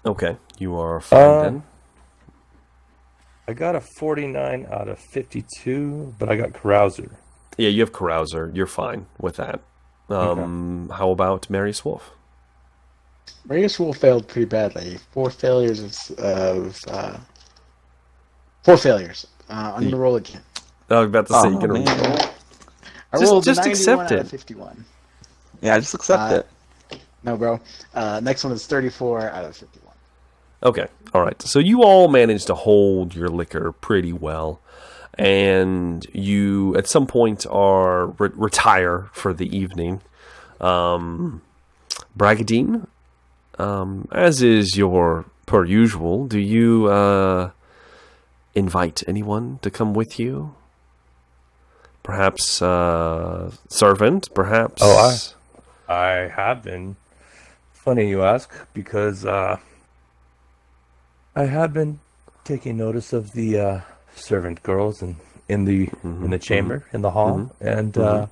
Okay, you are fine then. I got a 49 out of 52, but I got Carouser. Yeah, you have Carouser. You're fine with that. Okay. How about Marius Wolf? Marius Wolf failed pretty badly. 4 failures of 4 failures. I'm going to roll again. I was about to say, you can roll. I rolled just 91 accept out it. of 51. Yeah, just accept it. No, bro. Next one is 34 out of 51. Okay, all right. So you all managed to hold your liquor pretty well, and you at some point are retire for the evening. Bragadine, as is your per usual, do you invite anyone to come with you? Perhaps servant, perhaps. Oh, I have been. Funny you ask, because I have been taking notice of the servant girls in the chamber, in the hall, and I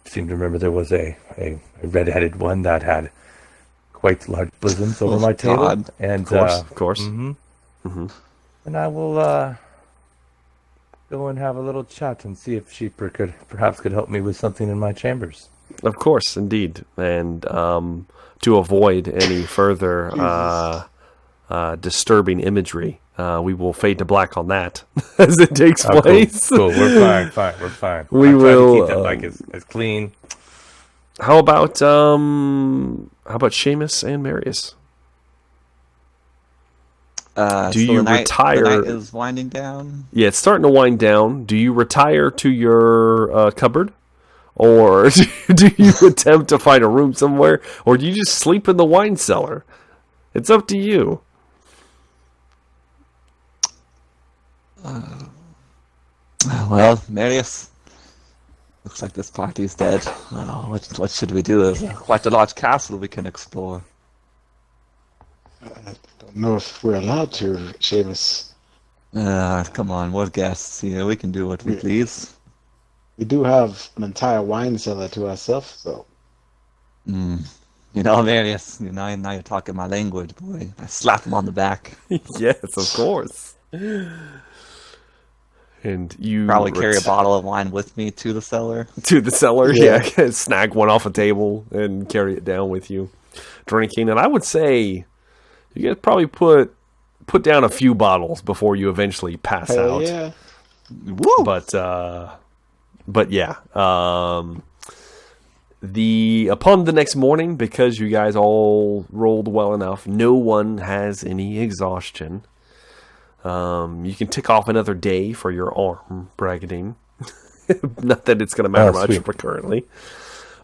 seem to remember there was a red-headed one that had quite large bosoms over my table, and of course. And I will go and have a little chat and see if she could help me with something in my chambers. Of course, indeed, and to avoid any further disturbing imagery, we will fade to black on that as it takes place. Cool. We're fine. We I'm will trying to keep that as clean. How about Seamus and Marius? Do you retire? The night is winding down. Yeah, it's starting to wind down. Do you retire to your cupboard? Or do you attempt to find a room somewhere? Or do you just sleep in the wine cellar? It's up to you. Well, Marius, looks like this party's dead. Oh, what should we do? There's quite a large castle we can explore. I don't know if we're allowed to, Seamus. Come on, we're guests here. We can do what we please. We do have an entire wine cellar to ourselves, so. You know, Marius, now you're talking my language, boy. I slap him on the back. Yes, of course. And you probably carry a bottle of wine with me to the cellar. To the cellar, yeah. Snag one off a table and carry it down with you, drinking. And I would say you guys probably put down a few bottles before you eventually pass out. Yeah. Woo! But yeah. Upon the next morning, because you guys all rolled well enough, no one has any exhaustion. You can tick off another day for your arm bracketing. Not that it's going to matter much for currently.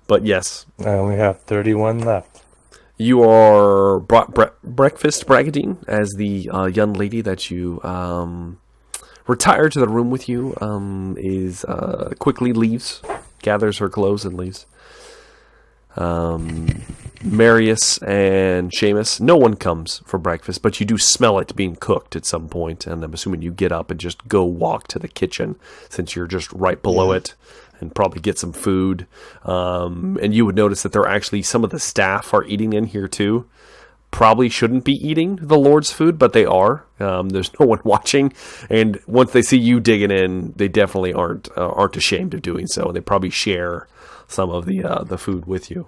But yes. I only have 31 left. You are breakfast bracketing as the young lady that you retired to the room with you is quickly leaves, gathers her clothes and leaves. Marius and Seamus, no one comes for breakfast, but you do smell it being cooked at some point, and I'm assuming you get up and just go walk to the kitchen since you're just right below it and probably get some food. And you would notice that there are actually some of the staff are eating in here too. Probably shouldn't be eating the Lord's food, but they are. There's no one watching, and once they see you digging in, they definitely aren't ashamed of doing so. They probably share some of the food with you.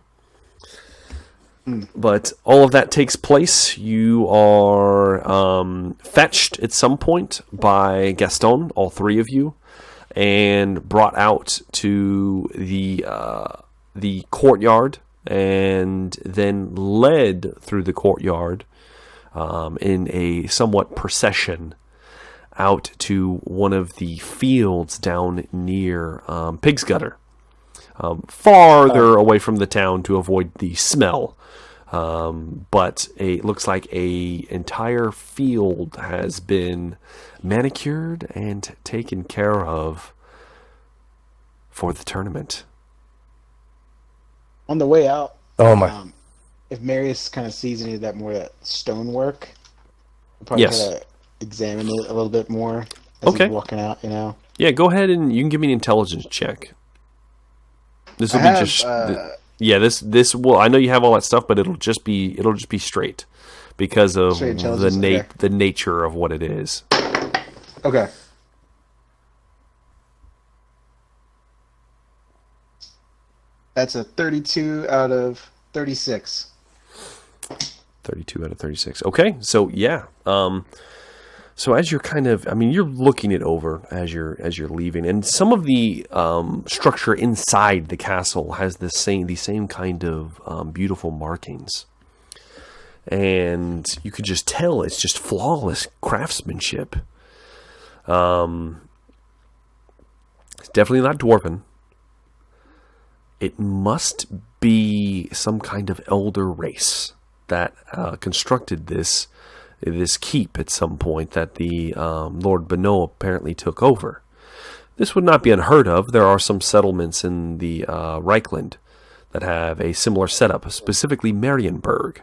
But all of that takes place. You are fetched at some point by Gaston, all three of you, and brought out to the courtyard, and then led through the courtyard in a somewhat procession out to one of the fields down near Pig's Gutter. Farther away from the town to avoid the smell. But it looks like a entire field has been manicured and taken care of for the tournament. On the way out, if Marius kind of sees any of that more stonework, we'll probably kind of examine it a little bit more as he's walking out, you know? Yeah, go ahead and you can give me an intelligence check. This will this will. I know you have all that stuff, but it'll just be straight because of the nature of what it is. Okay. That's a 32 out of 36. 32 out of 36. Okay, so yeah. So as you're you're looking it over as you're leaving, and some of the structure inside the castle has the same kind of beautiful markings, and you could just tell it's just flawless craftsmanship. It's definitely not dwarven. It must be some kind of elder race that constructed this keep at some point that the Lord Benoa apparently took over. This would not be unheard of. There are some settlements in the Reichland that have a similar setup, specifically Marienburg,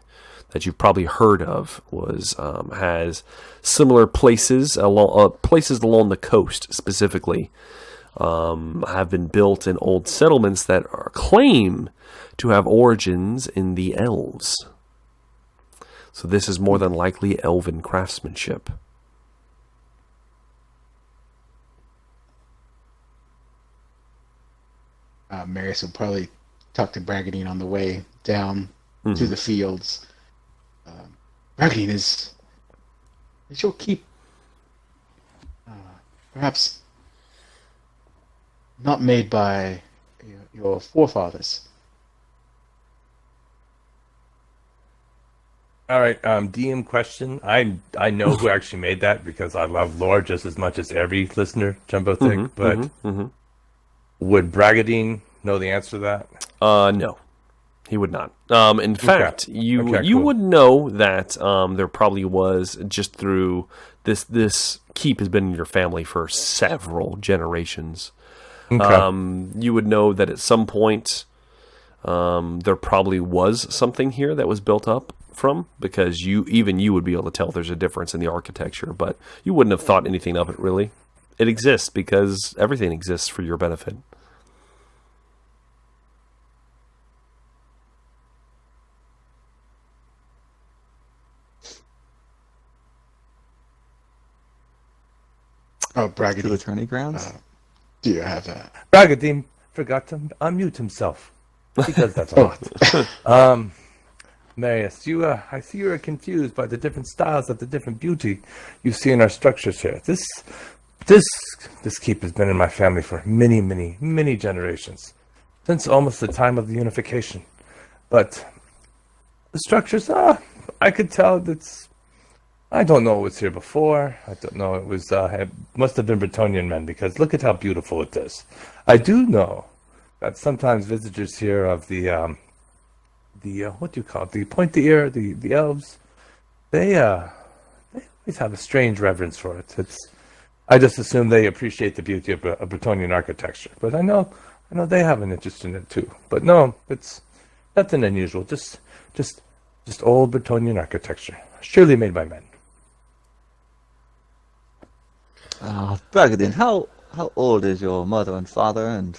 that you've probably heard of, has similar places along the coast specifically. Have been built in old settlements that claim to have origins in the elves. So this is more than likely elven craftsmanship. Marius will probably talk to Braggadine on the way down to the fields. Braggadine is your keep perhaps not made by your forefathers. All right, DM question. I know who actually made that because I love lore just as much as every listener, Jumbo Thick. But would Bragadine know the answer to that? No, he would not. In fact, you cool. would know that there probably was just through this keep has been in your family for several generations. Okay. You would know that at some point there probably was something here that was built up from, because you would be able to tell there's a difference in the architecture, but you wouldn't have thought anything of it really. It exists because everything exists for your benefit. Oh, Braggedy. To the tourney grounds? Do you have that? Bragadine forgot to unmute himself. He does that a lot. Marius, I see you are confused by the different styles of the different beauty you see in our structures here. This keep has been in my family for many, many, many generations, since almost the time of the unification. But the structures, I could tell I don't know what was here before. I don't know. It must have been Bretonian men, because look at how beautiful it is. I do know that sometimes visitors here of the what do you call it? The point the ear, the elves, they always have a strange reverence for it. I just assume they appreciate the beauty of Bretonian architecture. But I know they have an interest in it too. But no, it's nothing unusual. Just old Bretonian architecture, surely made by men. Bragadin, how old is your mother and father and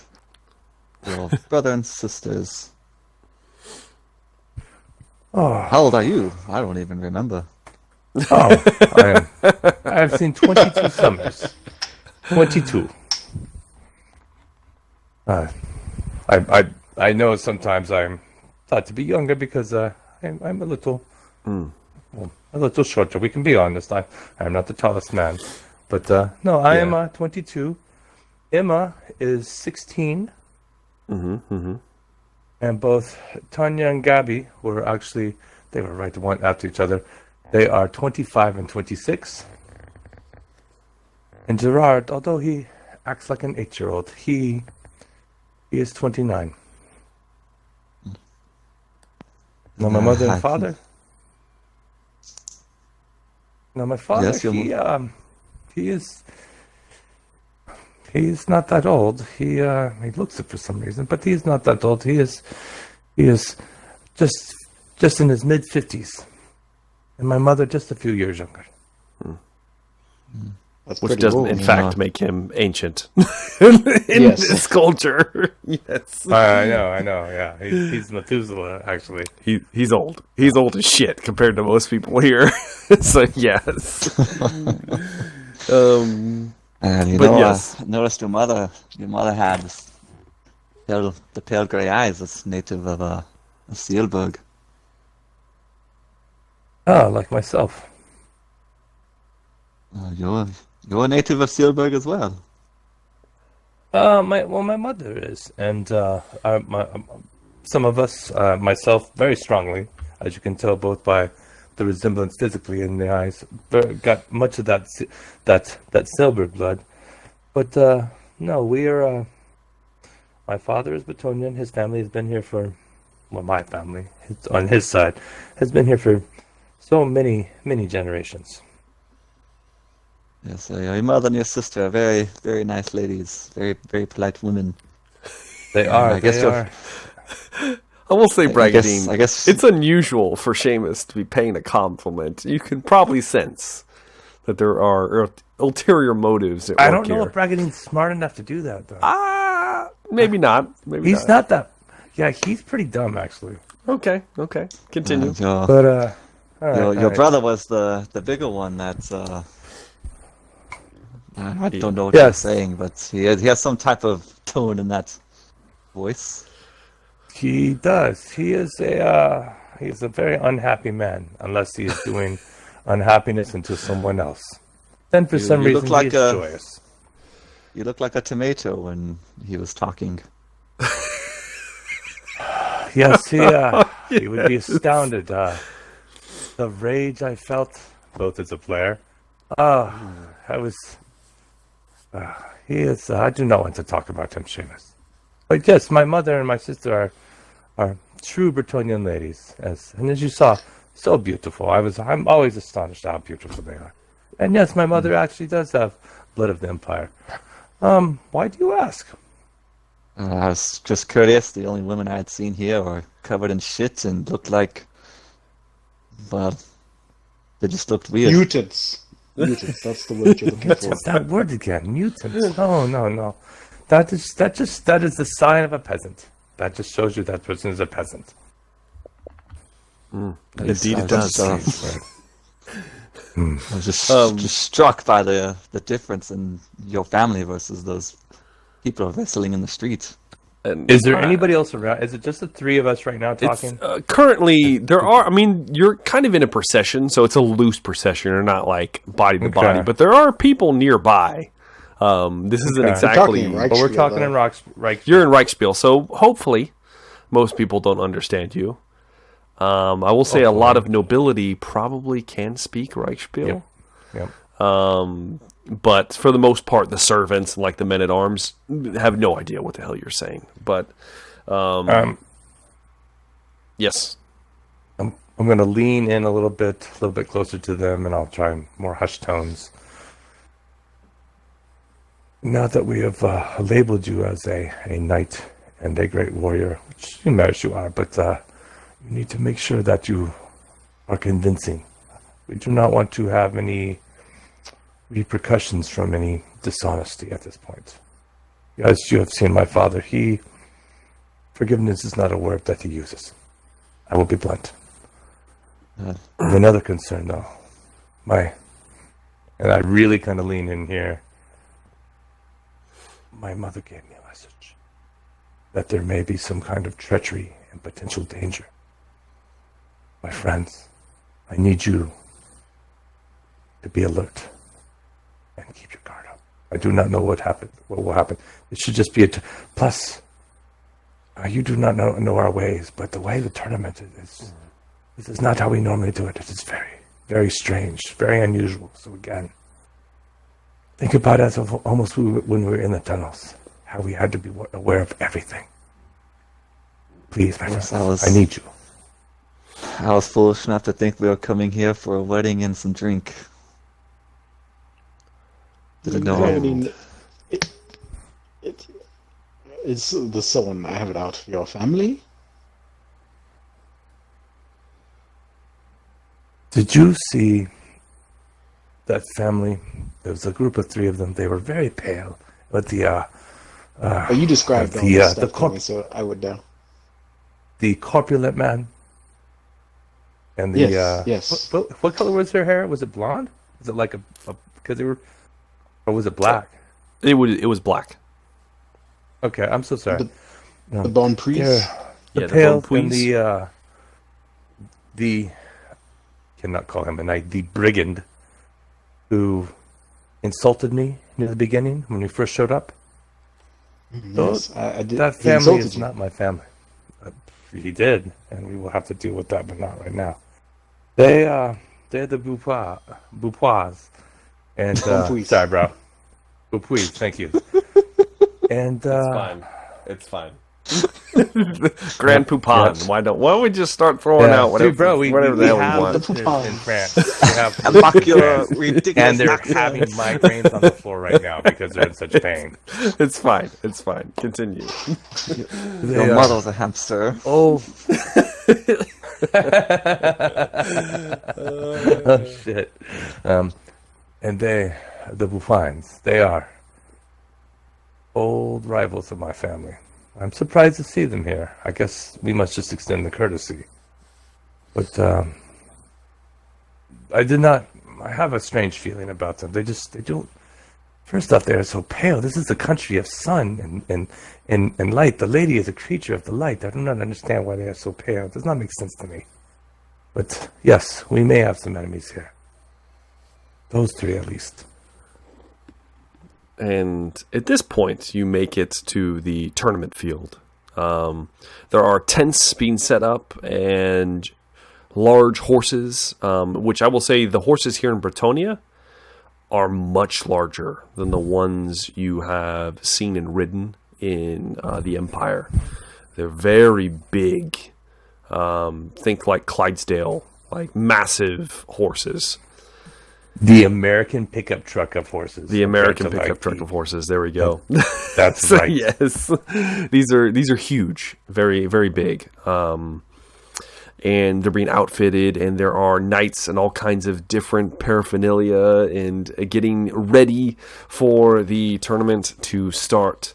your brother and sisters? Oh, How old are you? I don't even remember. I've seen 22 summers. 22. I know sometimes I'm thought to be younger because I'm a little shorter. We can be honest. I'm not the tallest man. But no, I am 22. Emma is 16. And both Tanya and Gabby they were right one after each other. They are 25 and 26. And Gerard, although he acts like an 8-year-old, he is 29. Now my mother and father. Now my father, Yes, he's not that old. He looks it for some reason, but he's not that old. He is just in his mid-50s, and my mother just a few years younger. Which doesn't, in fact, make him ancient in this culture. Yes, I know. Yeah, he's Methuselah. Actually, he's old. He's old as shit compared to most people here. So yes. And yes. I noticed your mother had the pale grey eyes. That's native of a Sealberg. Oh, like myself. You're a native of Sealberg as well. My mother is, and some of us, myself, very strongly, as you can tell, both by the resemblance physically in the eyes, got much of that Sealberg blood. But no, we are. My father is Bretonian. His family has been here my family on his side has been here for so many generations. Yes, your mother and your sister are very, very nice ladies. Very, very polite women. They are. I will say, Bragadine, I guess it's unusual for Seamus to be paying a compliment. You can probably sense that there are ulterior motives at work. I don't know here. if Bragadine's smart enough to do that, though. Maybe not. He's not that. Yeah, he's pretty dumb, actually. Okay. Continue. But your brother was the bigger one. That's I don't know what you're saying, but he has some type of tone in that voice. He does. He is a very unhappy man, unless he is doing unhappiness into someone else. Then for some reason he is joyous. You look like a tomato when he was talking. Yes, he would be astounded. the rage I felt, both as a player. I was. He is. I do not want to talk about him, Seamus. But yes, my mother and my sister are true Bretonian ladies, and as you saw, so beautiful. I'm always astonished how beautiful they are. And yes, my mother actually does have blood of the Empire. Why do you ask? I was just curious. The only women I had seen here were covered in shit and looked like, well, they just looked weird. Mutants. Mutants. That's the word you're looking for. That word again, mutants. No. That is the sign of a peasant. That just shows you that person is a peasant. Indeed, it does. I was just struck by the difference in your family versus those people wrestling in the street. Is there anybody else around? Is it just the three of us right now talking? Currently, there are. I mean, you're kind of in a procession, so it's a loose procession. You're not like body to body, but there are people nearby. This isn't exactly. But we're talking in Reichspiel. You're in Reichspiel, so hopefully, most people don't understand you. I will say a lot of nobility probably can speak Reichspiel. Yep. But for the most part, the servants, like the men at arms, have no idea what the hell you're saying. But yes, I'm going to lean in a little bit closer to them, and I'll try more hushed tones. Now that we have labeled you as a knight and a great warrior, which you matters you are, but you need to make sure that you are convincing. We do not want to have any repercussions from any dishonesty at this point. As you have seen my father, forgiveness is not a word that he uses. I will be blunt. Another concern, though, and I really kind of lean in here. My mother gave me a message that there may be some kind of treachery and potential danger. My friends, I need you to be alert and keep your guard up. I do not know what will happen. It should just be plus. You do not know our ways, but the way the tournament is, this is not how we normally do it. It is very, very strange, very unusual. So again, think about it as almost when we were in the tunnels, how we had to be aware of everything. Please, my friends, I need you. I was foolish enough to think we were coming here for a wedding and some drink. Didn't know. I mean, it's the someone I have it out for your family. Did you see that family? There was a group of three of them. They were very pale, but you described so I would know. The corpulent man. And the yes. What color was their hair? Was it blonde? Was it like because they were, or was it black? It was black. Okay, I'm so sorry. The Bon Priest. The pale and the cannot call him a knight. The brigand who insulted me near the beginning when we first showed up. Yes, I did. That family is not my family. He did, and we will have to deal with that, but not right now. They're the Beaupois, and sorry, bro, Beaupois. Thank you. And it's fine. Grand Poupon. Yes. Why don't we just start throwing out whatever? Dude, bro, whatever the hell we want. In France, we have and they're having migraines on the floor right now because they're in such pain. It's fine. Continue. Your mother's a hamster. Oh. Oh shit. And the Bouffins, they are old rivals of my family. I'm surprised to see them here. I guess we must just extend the courtesy. But I have a strange feeling about them. They don't. First off, they're so pale. This is a country of sun and light. The lady is a creature of the light. I do not understand why they are so pale. It does not make sense to me. But yes, we may have some enemies here. Those three at least. And at this point, you make it to the tournament field. There are tents being set up, and large horses, which I will say the horses here in Bretonia are much larger than the ones you have seen and ridden in the Empire. They're very big. Think like Clydesdale, like massive horses. The American pickup truck of horses. The American pickup truck of horses. There we go. That's so, right. Yes, these are huge, very very big. And they're being outfitted, and there are knights and all kinds of different paraphernalia, and getting ready for the tournament to start.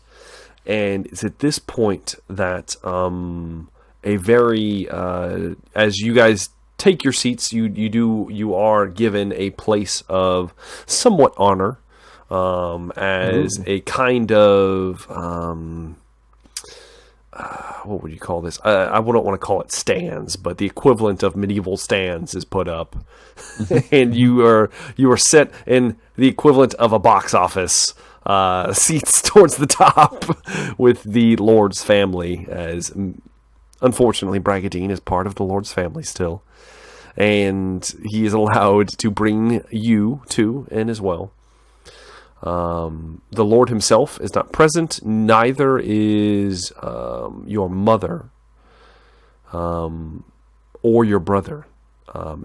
And it's at this point that a very as you guys take your seats, you are given a place of somewhat honor, as a kind of what would you call this? I wouldn't want to call it stands, but the equivalent of medieval stands is put up, and you are set in the equivalent of a box office, seats towards the top with the Lord's family, as unfortunately Bragadine is part of the Lord's family still, and he is allowed to bring you two in as well. The Lord himself is not present. Neither is your mother or your brother.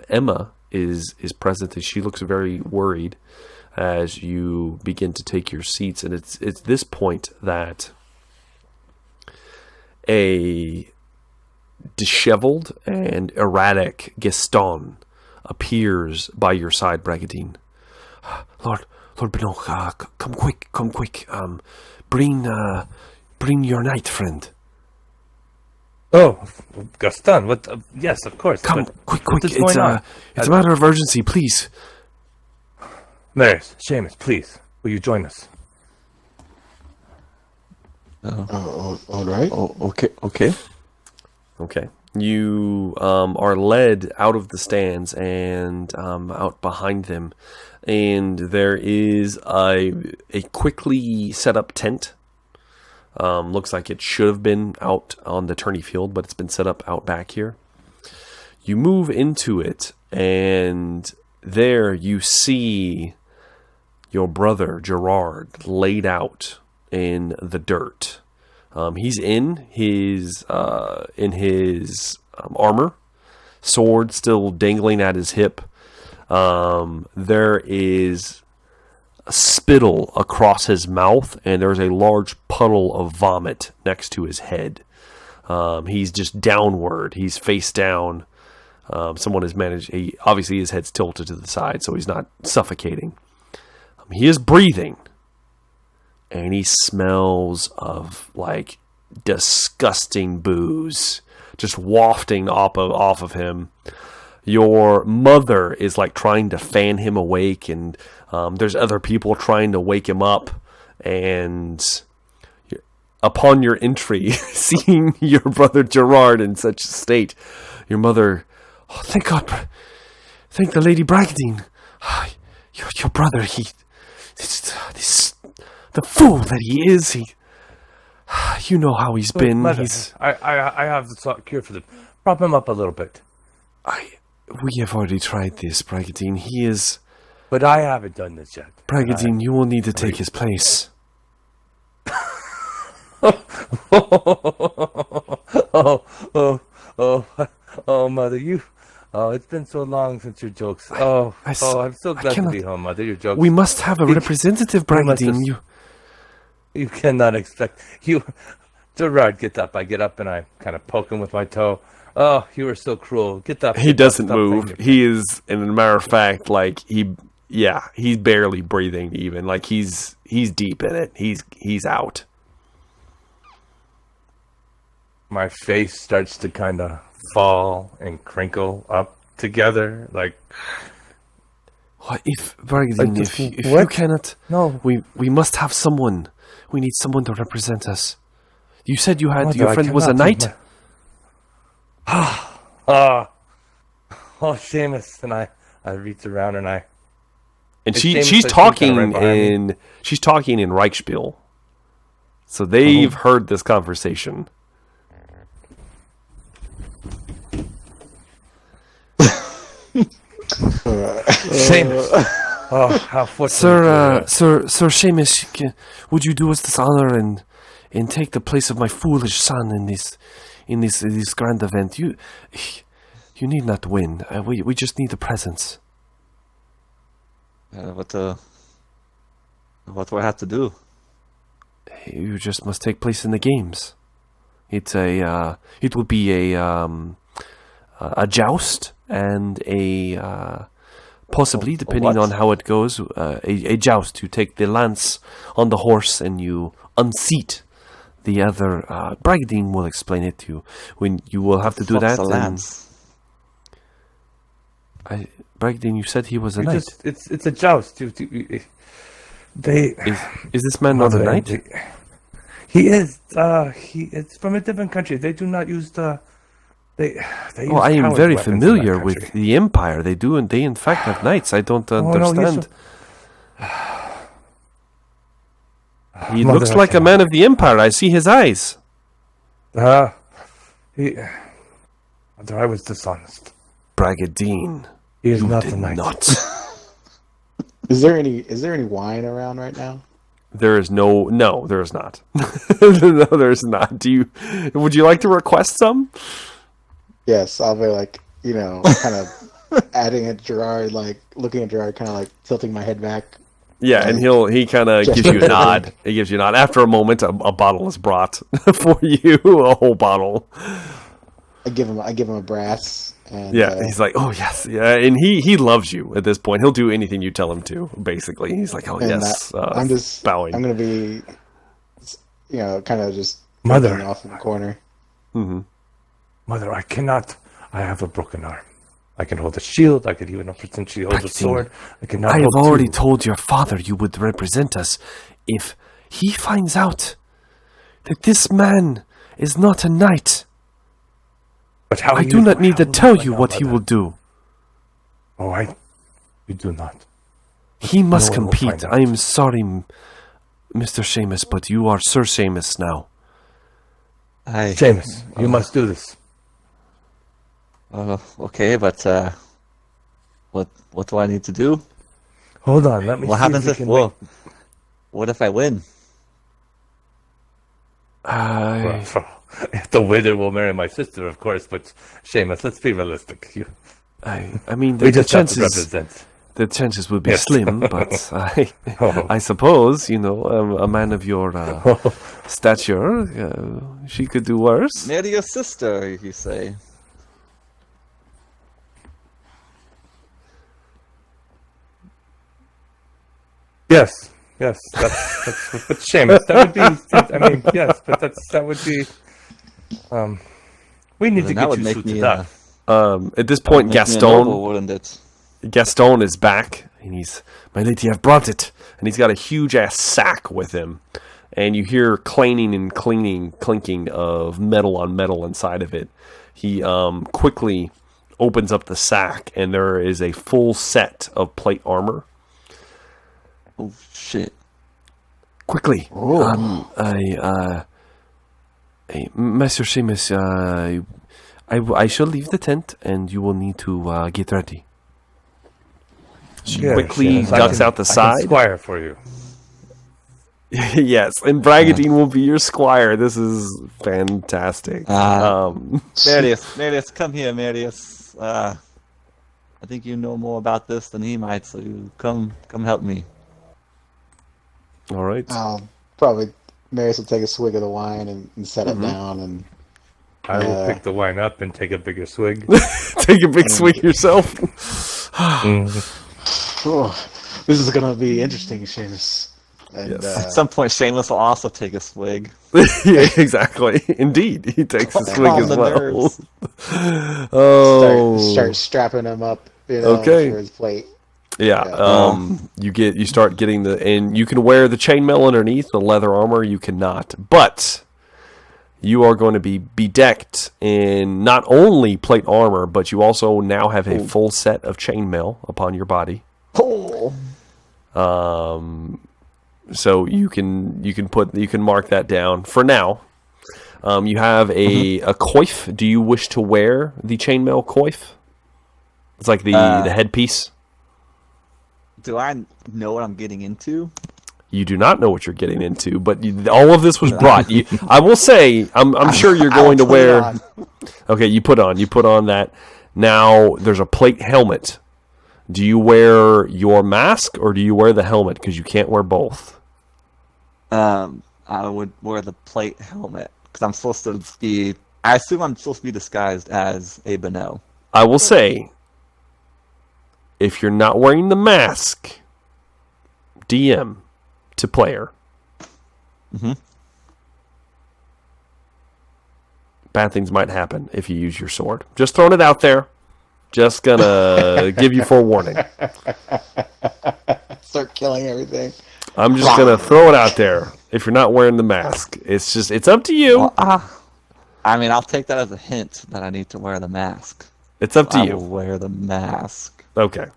Emma is present, and she looks very worried as you begin to take your seats. And it's this point that a disheveled and erratic Gaston appears by your side, Bragadine. Lord Benoa, come quick. Bring your knight friend. Oh, Gaston, what? Yes, of course. Come, quick. What's going on? It's a matter of urgency, please. Marius, Seamus, please, will you join us? All right. Okay. You are led out of the stands and out behind them, and there is a quickly set up tent. Looks like it should have been out on the tourney field, but it's been set up out back here. You move into it, and there you see your brother Gerard laid out in the dirt. He's in his armor, sword still dangling at his hip. There is spittle across his mouth, and there's a large puddle of vomit next to his head. He's just downward. He's face down. Someone has managed. Obviously, his head's tilted to the side, so he's not suffocating. He is breathing. And he smells of like disgusting booze just wafting off of him. Your mother is like trying to fan him awake, and there's other people trying to wake him up. And upon your entry, seeing your brother Gerard in such a state, your mother, oh, thank God, thank the Lady Bragadine. Your brother, the fool that he is, you know how he's been. Mother, I have the cure for them. Prop him up a little bit. We have already tried this, Bragadine. He is... But I haven't done this yet. Bragadine, you will need to take his place. Oh, Mother, you... Oh, it's been so long since your jokes. I'm so glad to be home, Mother. Your jokes... We must have a representative, Bragadine. You cannot expect... Gerard, get up. I get up and I kind of poke him with my toe. Oh, you are so cruel. Get up. He doesn't move. He is, in a matter of fact, like, he's barely breathing even. Like, he's deep in it. He's out. My face starts to kind of fall and crinkle up together, like... What if, Bragadine, if you cannot... No. We must have someone. We need someone to represent us. You said your friend was a knight? Seamus, and I reach around and I... And she's talking in Reichspiel. So they've heard this conversation. Seamus. Oh, how fortunate. Sir Seamus, would you do us this honor and take the place of my foolish son in this grand event? You need not win. We just need the presence. What do I have to do? You just must take place in the games. It will be a joust and a possibly, depending on how it goes, a joust. You take the lance on the horse and you unseat the other. Bragdine will explain it to you when you will have to do that. The lance? Bragdine, you said he was a knight. It's a joust. Is this man not a knight? He is. It's from a different country. They do not use the. They use I am coward very weapons in familiar that with country. the Empire. They do, and they in fact have knights. I don't understand. He Mother, looks like a man of the Empire. I see his eyes. Mother, I was dishonest. Bragdine, He is you not did the knight. not. Is there any wine around right now? There is no, there is not. No, there is not. Would you like to request some? Yes, I'll be like, kind of adding at Gerard, like looking at Gerard, kind of like tilting my head back. Yeah, and he kind of gives you a nod. He gives you a nod. After a moment, a bottle is brought for you, a whole bottle. I give him a brass. And, yeah, he's like, oh yes, yeah, and he loves you at this point. He'll do anything you tell him to. Basically, he's like, oh yes. I'm just bowing. I'm gonna be, kind of just Mother off in the corner. Mm-hmm. Mother, I cannot. I have a broken arm. I can hold a shield. I could even potentially hold a sword. I cannot. I have hold already two. told your father you would represent us. If he finds out that this man is not a knight, But how I do not need to tell you what he will do. Oh, you do not. He must No one will compete. find out. I am sorry, Mr. Seamus, but you are Sir Seamus now. Seamus, you must do this. Okay, but what do I need to do? Hold on, let me. What see happens we if can what if I win? The winner will marry my sister, of course. But Seamus, let's be realistic. I mean, We just have to chances represent. the chances would be Yes. slim, but Oh. I suppose a man of your stature, she could do worse. Marry your sister, you say. Yes, that's but Seamus, that would be. I mean, yes, but that would be. We need to Then that get would you make suited me up. At this point, make me a noble, Gaston wouldn't it? Gaston is back, and my lady, I've brought it, and he's got a huge ass sack with him, and you hear clanging and clinking of metal on metal inside of it. He quickly opens up the sack, and there is a full set of plate armor. Oh shit! Quickly, Master Seamus, I shall leave the tent, and you will need to get ready. She Yeah, quickly Seamus, ducks out the I can side. squire for you. Yes, and Bragdine will be your squire. This is fantastic. Marius, come here, Marius. I think you know more about this than he might, so you come help me. All right. Probably Marius will take a swig of the wine and set it down, and I will pick the wine up and take a bigger swig. Take a big swig yourself. this is gonna be interesting, Seamus. And, Yes. At some point, Seamus will also take a swig. Yeah, exactly. Indeed, he takes a swig Calm as the well. nerves. Oh, start strapping him up, Okay. for his plate. yeah. You start getting and you can wear the chainmail underneath the leather armor. You cannot, but you are going to be bedecked in not only plate armor, but you also now have a full set of chainmail upon your body. Oh. So you can mark that down for now. You have a coif. Do you wish to wear the chainmail coif? It's like the headpiece. do I know what I'm getting into? You do not know what you're getting into, but all of this was brought. I will say, I'm sure you're going to wear. Okay, you put on that. Now there's a plate helmet. Do you wear your mask or do you wear the helmet? Because you can't wear both. I would wear the plate helmet because I'm supposed to be. I assume I'm supposed to be disguised as a Benoa. I will say, if you're not wearing the mask, DM to player. Mm-hmm. Bad things might happen if you use your sword. Just throwing it out there. Just gonna give you forewarning. Start killing everything. I'm just gonna throw it out there. If you're not wearing the mask, it's up to you. Well, I mean, I'll take that as a hint that I need to wear the mask. It's up to I you. will wear the mask. Okay.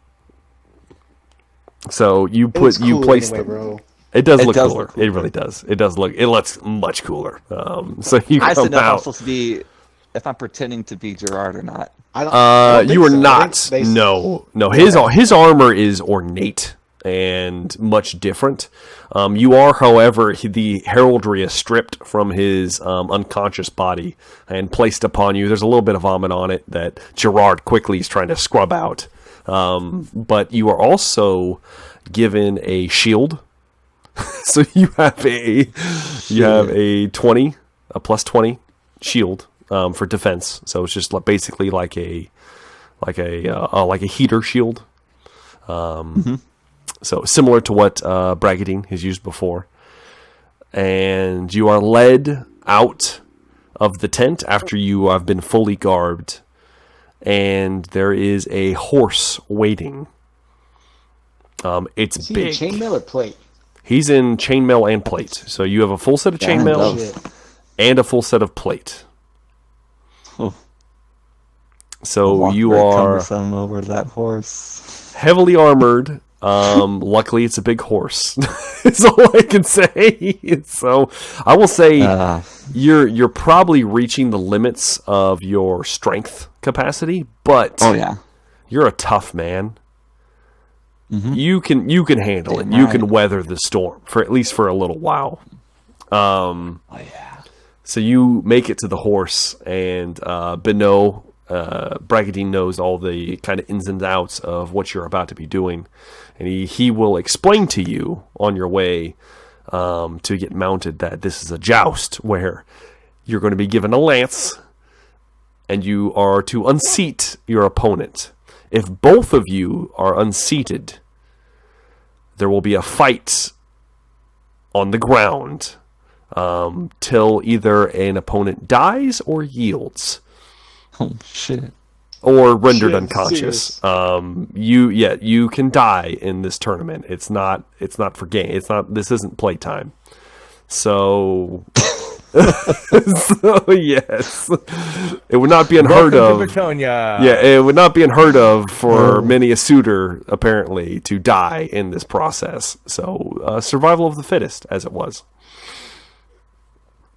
So you place anyway, them. bro. It does look does cooler. look cooler. It really does. It looks much cooler. So you I just come didn't know if I'm out. supposed to be, if I'm pretending to be Gerard or not. I don't You are think so. not. I think No. His armor is ornate and much different. You are, however, the heraldry is stripped from his unconscious body and placed upon you. There's a little bit of vomit on it that Gerard quickly is trying to scrub out. But you are also given a shield. So you have a 20, a plus 20 shield for defense. So it's just basically like a heater shield. So similar to what Bragadine has used before. And you are led out of the tent after you have been fully garbed. And there is a horse waiting. It's Is he big. in chainmail or plate? He's in chainmail and plate. So you have a full set of chainmail Shit. and a full set of plate. Oh. So Walk you very are cumbersome over that horse. heavily armored. Luckily, it's a big horse. That's all I can say. So I will say you're probably reaching the limits of your strength capacity, but Oh yeah. you're a tough man. Mm-hmm. You can handle it. Damn You right. can weather the storm for at least for a little while. Oh yeah. So you make it to the horse, and Benoa, Bragadine knows all the kind of ins and outs of what you're about to be doing, and he will explain to you on your way to get mounted that this is a joust where you're going to be given a lance, and you are to unseat your opponent. If both of you are unseated, there will be a fight on the ground till either an opponent dies or yields. Oh shit. Or rendered Shit, unconscious. serious. You can die in this tournament. It's not for game. This isn't playtime. So so yes. It would not be unheard Welcome of. to Bretonia. Yeah, it would not be unheard of for many a suitor, apparently, to die in this process. So, survival of the fittest, as it was.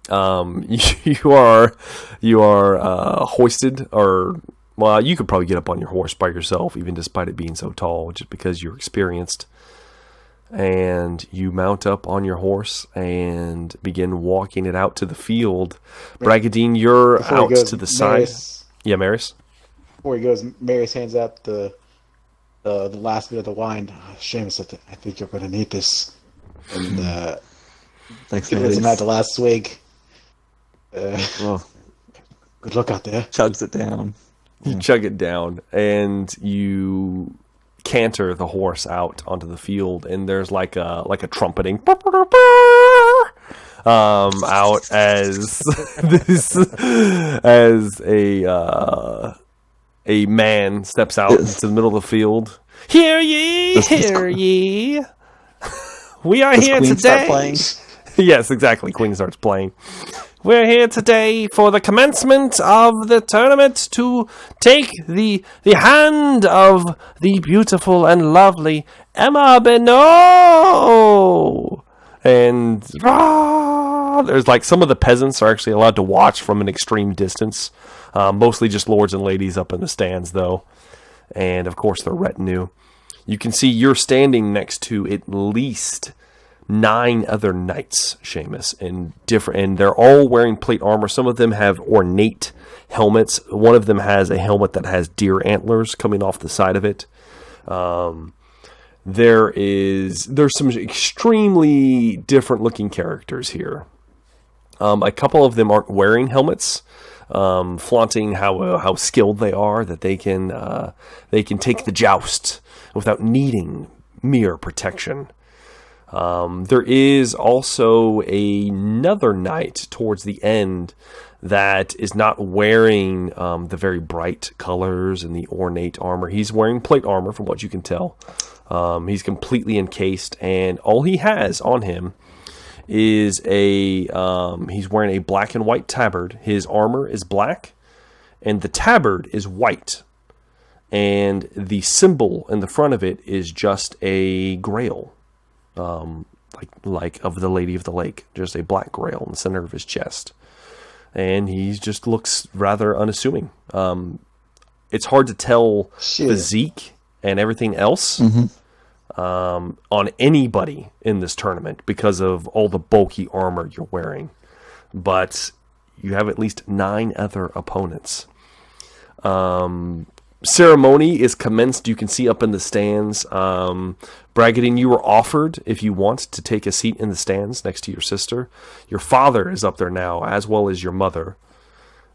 You are hoisted, or well, you could probably get up on your horse by yourself, even despite it being so tall, just because you're experienced. And you mount up on your horse and begin walking it out to the field. Bragadine, you're Before he out goes, to the side. Maris, Yeah, Maris? Before he goes, Maris hands out the last bit of the wine. Seamus, I think you're going to need this. And Thanks, give it ladies. at the last swig. Oh, Good luck out there. chugs it down. You chug it down, and you canter the horse out onto the field, and there's like a trumpeting out as this as a man steps out into the middle of the field. Hear ye, hear ye. We are Does here Queen start today. playing? Yes, exactly. Queen starts playing. We're here today for the commencement of the tournament to take the hand of the beautiful and lovely Emma Benoa. And there's like some of the peasants are actually allowed to watch from an extreme distance. Mostly just lords and ladies up in the stands, though. And of course, their retinue. You can see you're standing next to at least 9 other knights, Seamus, and they're all wearing plate armor. Some of them have ornate helmets. One of them has a helmet that has deer antlers coming off the side of it. There's some extremely different looking characters here. A couple of them aren't wearing helmets, flaunting how skilled they are, that they can take the joust without needing mere protection. There is also another knight towards the end that is not wearing the very bright colors and the ornate armor. He's wearing plate armor, from what you can tell. He's completely encased, and all he has on him is he's wearing a black and white tabard. His armor is black, and the tabard is white. And the symbol in the front of it is just a grail. Like of the Lady of the Lake, just a black grail in the center of his chest, and he just looks rather unassuming. It's hard to tell physique and everything else on anybody in this tournament because of all the bulky armor you're wearing, but you have at least 9 other opponents. Ceremony is commenced. You can see up in the stands. Bragadine, you were offered, if you want, to take a seat in the stands next to your sister. Your father is up there now, as well as your mother.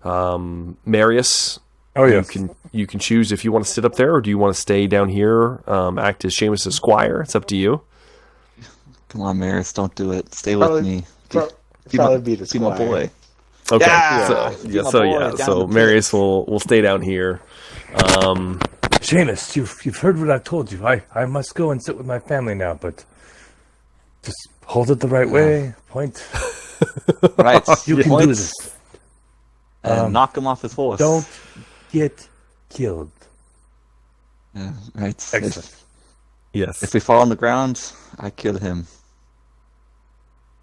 Marius, yes. You can choose if you want to sit up there, or do you want to stay down here, act as Seamus' squire? It's up to you. Come on, Marius, don't do it. Stay with me. Probably be the Be my squire. boy. Okay, Yeah! so Marius will stay down here. Seamus, you've heard what I've told you. I must go and sit with my family now, but just hold it the right way. Point. Right. You can do this. And knock him off his horse. Don't get killed. Yeah, right. Excellent. Yes. If we fall on the ground, I kill him.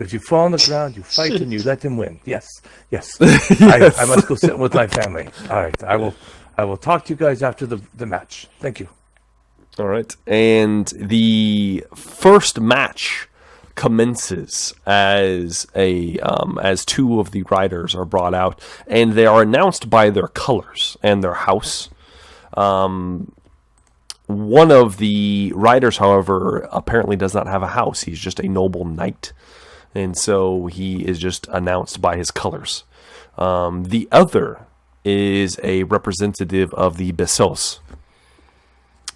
If you fall on the ground, you fight and you let him win. Yes. I must go sit with my family. All right. I will talk to you guys after the match. Thank you. All right. And the first match commences as 2 of the riders are brought out, and they are announced by their colors and their house. One of the riders, however, apparently does not have a house. He's just a noble knight, and so he is just announced by his colors. The other is a representative of the Bessos,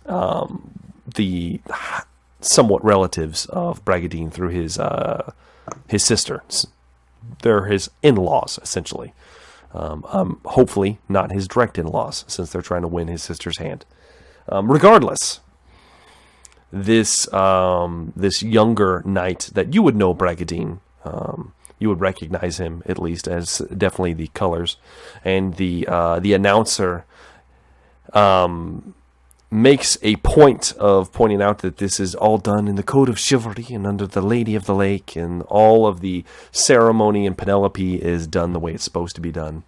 the somewhat relatives of Bragadine through his sister. They're his in-laws, essentially. Hopefully not his direct in-laws, since they're trying to win his sister's hand. Regardless, this younger knight that you would know, Bragadine, you would recognize him at least as definitely the colors, and the announcer makes a point of pointing out that this is all done in the code of chivalry and under the Lady of the Lake, and all of the ceremony and Penelope is done the way it's supposed to be done.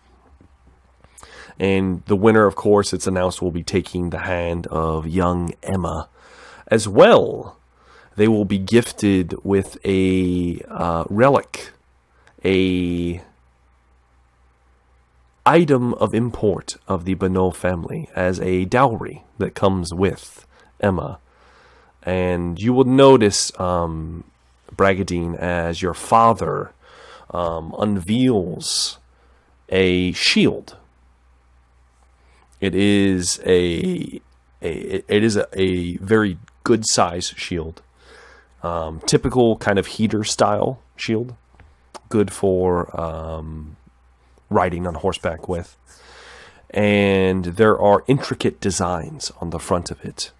And the winner, of course, it's announced, will be taking the hand of young Emma. As well, they will be gifted with a relic, a item of import of the Benoa family as a dowry that comes with Emma. And you will notice, Bragadine, as your father unveils a shield. It is a very good size shield, typical kind of heater style shield, good for riding on horseback with. And there are intricate designs on the front of it.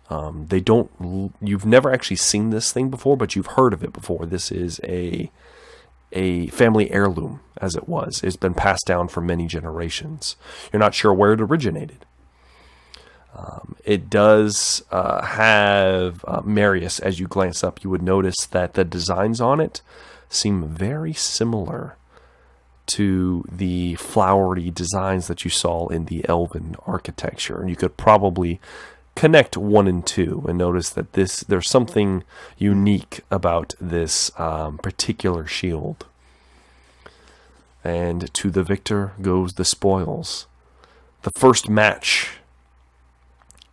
You've never actually seen this thing before, but you've heard of it before. This is a family heirloom, as it was. It's been passed down for many generations. You're not sure where it originated. It does have Marius. As you glance up, you would notice that the designs on it seem very similar to the flowery designs that you saw in the elven architecture. And you could probably connect 1 and 2 and notice that there's something unique about this particular shield. And to the victor goes the spoils. The first match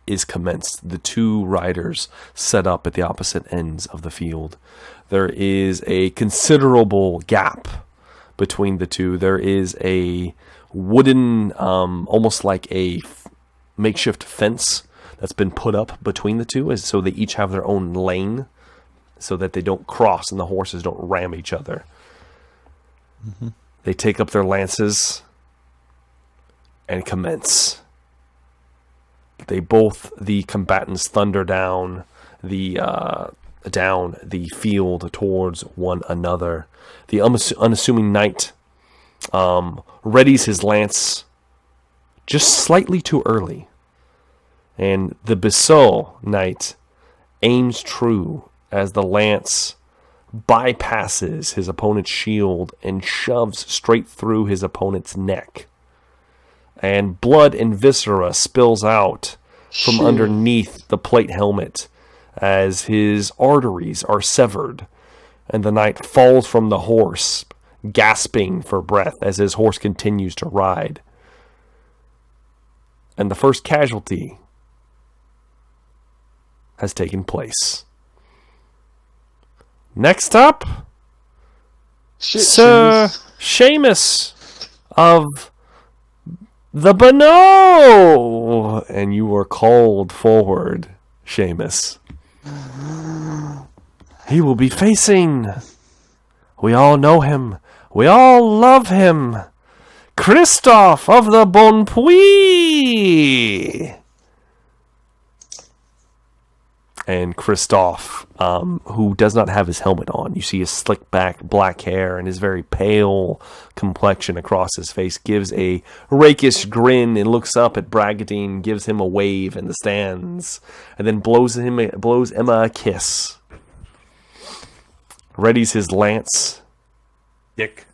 is commenced. The 2 riders set up at the opposite ends of the field. There is a considerable gap between the 2. There is a wooden, almost like a makeshift fence that's been put up between the 2, so they each have their own lane, so that they don't cross and the horses don't ram each other. Mm-hmm. They take up their lances and commence. The combatants thunder down the field towards one another. The unassuming knight readies his lance just slightly too early, and the Bissau knight aims true as the lance bypasses his opponent's shield and shoves straight through his opponent's neck. And blood and viscera spills out from underneath the plate helmet as his arteries are severed, and the knight falls from the horse, gasping for breath as his horse continues to ride. And the first casualty has taken place. Next up, Sir Seamus of the Benoa, and you are called forward, Seamus. He will be facing, we all know him, we all love him, Christophe of the Bonpuy. And Christophe, who does not have his helmet on. You see his slick back black hair and his very pale complexion across his face, gives a rakish grin and looks up at Bragadine, gives him a wave in the stands, and then blows Emma a kiss. Readies his lance. Dick.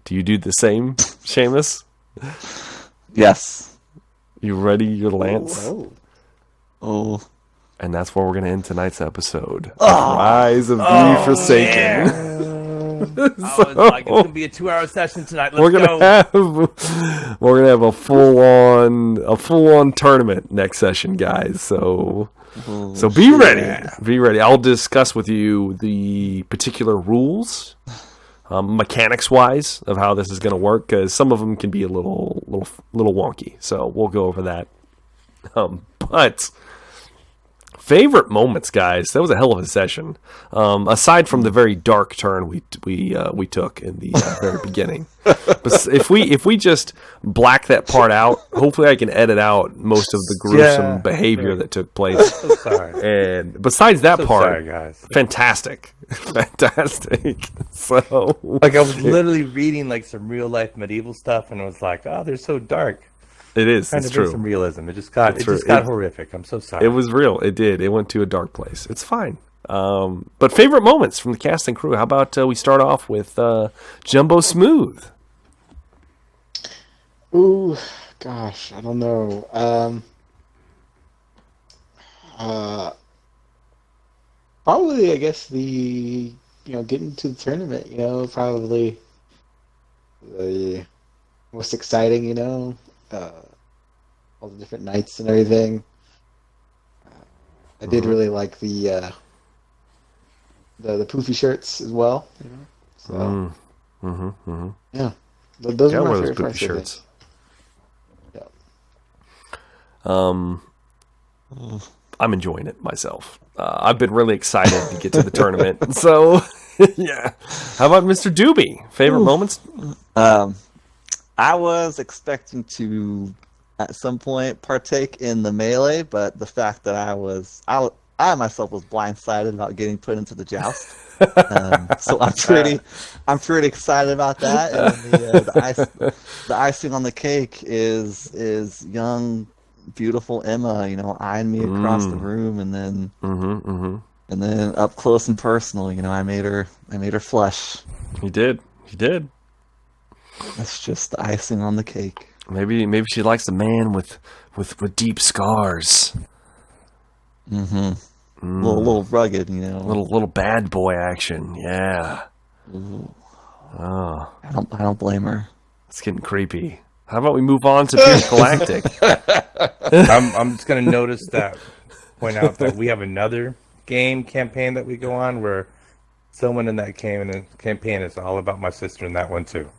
Do you do the same, Seamus? Yes. You ready your lance? Oh. And that's where we're going to end tonight's episode. Rise of the Forsaken. It's going to be a 2-hour session tonight. We're gonna have a full on tournament next session, guys. So be ready. Be ready. I'll discuss with you the particular rules, mechanics wise, of how this is going to work, because some of them can be a little wonky. So we'll go over that. But favorite moments, guys. That was a hell of a session. Aside from the very dark turn we took in the very beginning, but if we just black that part out, hopefully I can edit out most of the gruesome behavior that took place. So sorry. And besides that part, sorry, guys. fantastic. So, like, I was literally reading like some real life medieval stuff, and it was like, oh, they're so dark. It is. Trying it's to true. bring some realism. It just got horrific. I'm so sorry. It was real. It did. It went to a dark place. It's fine. But favorite moments from the cast and crew. How about we start off with Jumbo Smooth? Ooh, gosh, I don't know. Probably, I guess getting to the tournament. Probably the most exciting. All the different nights and everything. I did really like the poofy shirts as well. So yeah, those are my favorite parts. Shirts. Yeah. I'm enjoying it myself. I've been really excited to get to the tournament. So yeah. How about Mr. Doobie? Favorite moments? I was expecting to, at some point, partake in the melee, but the fact that I myself was blindsided about getting put into the joust. So I'm pretty excited about that. And the icing on the cake is young, beautiful Emma, eyeing me across the room, and then and then up close and personal, I made her flush. You did. That's just the icing on the cake. Maybe she likes a man with deep scars. Mm-hmm. A little rugged, you know. Little bad boy action. Yeah. Ooh. Oh, I don't blame her. it's getting creepy. How about we move on to Pure Galactic? I'm just gonna point out that we have another game campaign that we go on where someone in that campaign is all about my sister in that one too.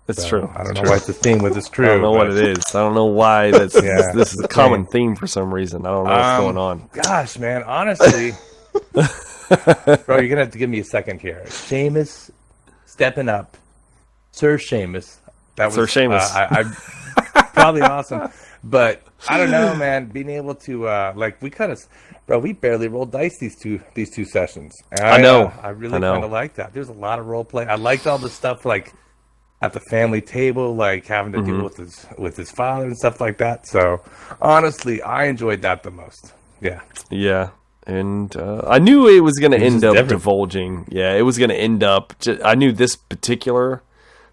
It's So, true. I don't know why it's a theme, but it's true. I don't know what but- it is. I don't know why this is a common Yeah. theme for some reason. I don't know what's going on. Gosh, man, honestly, bro, you're gonna have to give me a second here. Seamus stepping up, Sir Seamus. That was Sir Seamus. I probably awesome, but I don't know, man. Being able to we barely rolled dice these two sessions. And I know. I really I know. kind of like that. There's a lot of role play. I liked all the stuff like at the family table, like having to deal with his father and stuff like that. So honestly, I enjoyed that the most. Yeah. Yeah. And I knew it was going to It was end just up different. divulging. Yeah, it was going to end up. I knew this particular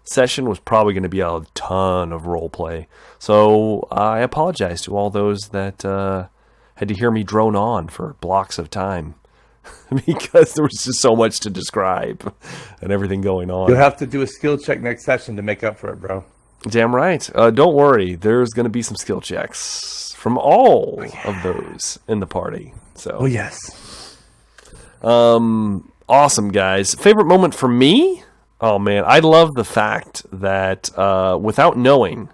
session was probably going to be a ton of role play. So I apologize to all those that had to hear me drone on for blocks of time because there was just so much to describe and everything going on. You'll have to do a skill check next session to make up for it, bro. Damn right. Don't worry. There's going to be some skill checks from all of those in the party. So. Oh yes. Awesome, guys. Favorite moment for me? Oh man, I love the fact that without knowing,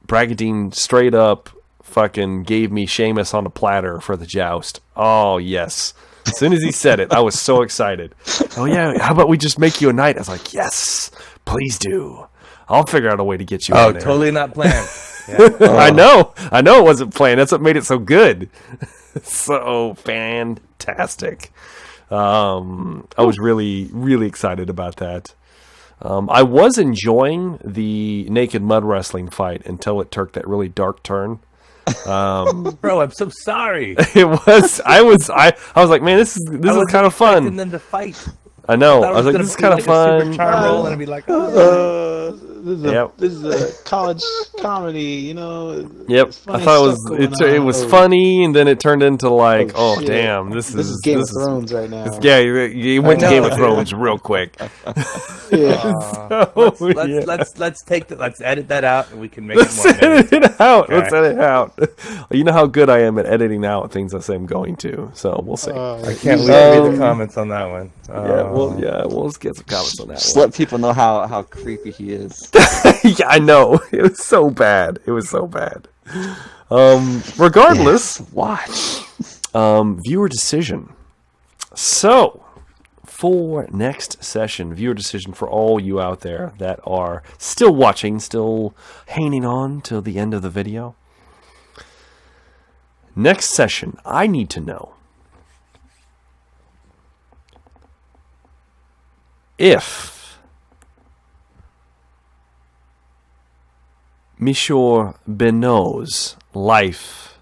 Bragadine straight up fucking gave me Seamus on a platter for the joust. Oh yes. As soon as he said it, I was so excited. Oh yeah, how about we just make you a knight? I was like, yes, please do. I'll figure out a way to get you Oh, in there. totally not planned. Yeah. I know it wasn't planned. That's what made it so good. So fantastic. I was really, really excited about that. I was enjoying the naked mud wrestling fight until it took that really dark turn. Bro, I'm so sorry. It was. I was like, man, this is kind of And fun. then to fight. I know. I was like, gonna this is be kind of like a fun. super charm roll, and I'd be like, oh. This is a college comedy, you know. Yep, There's I funny thought stuff it going was on. funny, and then it turned into like, oh shit. damn, This is Game of Thrones right now. Yeah, you went to I Game know. of Thrones real quick. Yeah. Let's edit that out, and we can make Let's it more. edit it out. Okay. Let's edit it out. You know how good I am at editing out things I say I'm going to, so we'll see. I can't wait to read the comments on that one. We'll just get some comments on that Just one. let people know how creepy he is. Yeah, I know. It was so bad. Regardless, Watch. viewer decision. So, for next session, viewer decision for all you out there that are still watching, still hanging on till the end of the video. Next session, I need to know if Monsieur Benoa's life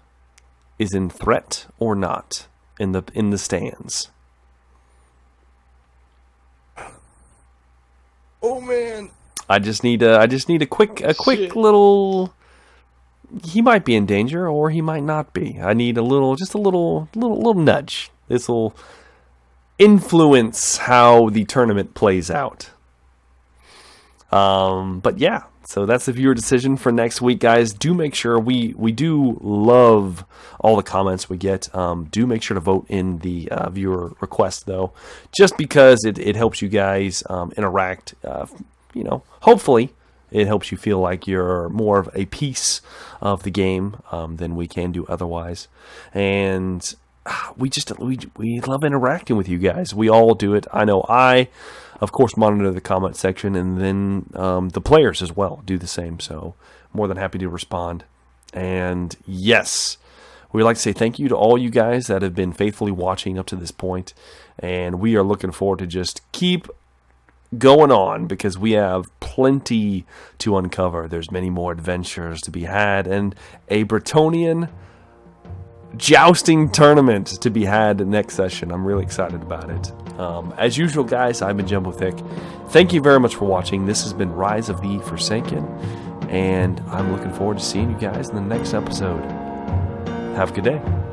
is in threat or not in the stands. Oh man. I just need a quick Shit. little. He might be in danger, or he might not be. I need a little nudge. This will influence how the tournament plays out. But yeah, so that's the viewer decision for next week, guys. Do make sure we do love all the comments we get. Do make sure to vote in the viewer request, though, just because it helps you guys interact. Hopefully it helps you feel like you're more of a piece of the game than we can do otherwise. And we love interacting with you guys. We all do it. I know I, of course, monitor the comment section, and then the players as well do the same. So more than happy to respond. And yes, we'd like to say thank you to all you guys that have been faithfully watching up to this point. And we are looking forward to just keep going on, because we have plenty to uncover. There's many more adventures to be had, and a Bretonian jousting tournament to be had next session. I'm really excited about it. As usual, guys, I've been Jumbo Thick. Thank you very much for watching. This has been Rise of the Forsaken, and I'm looking forward to seeing you guys in the next episode. Have a good day.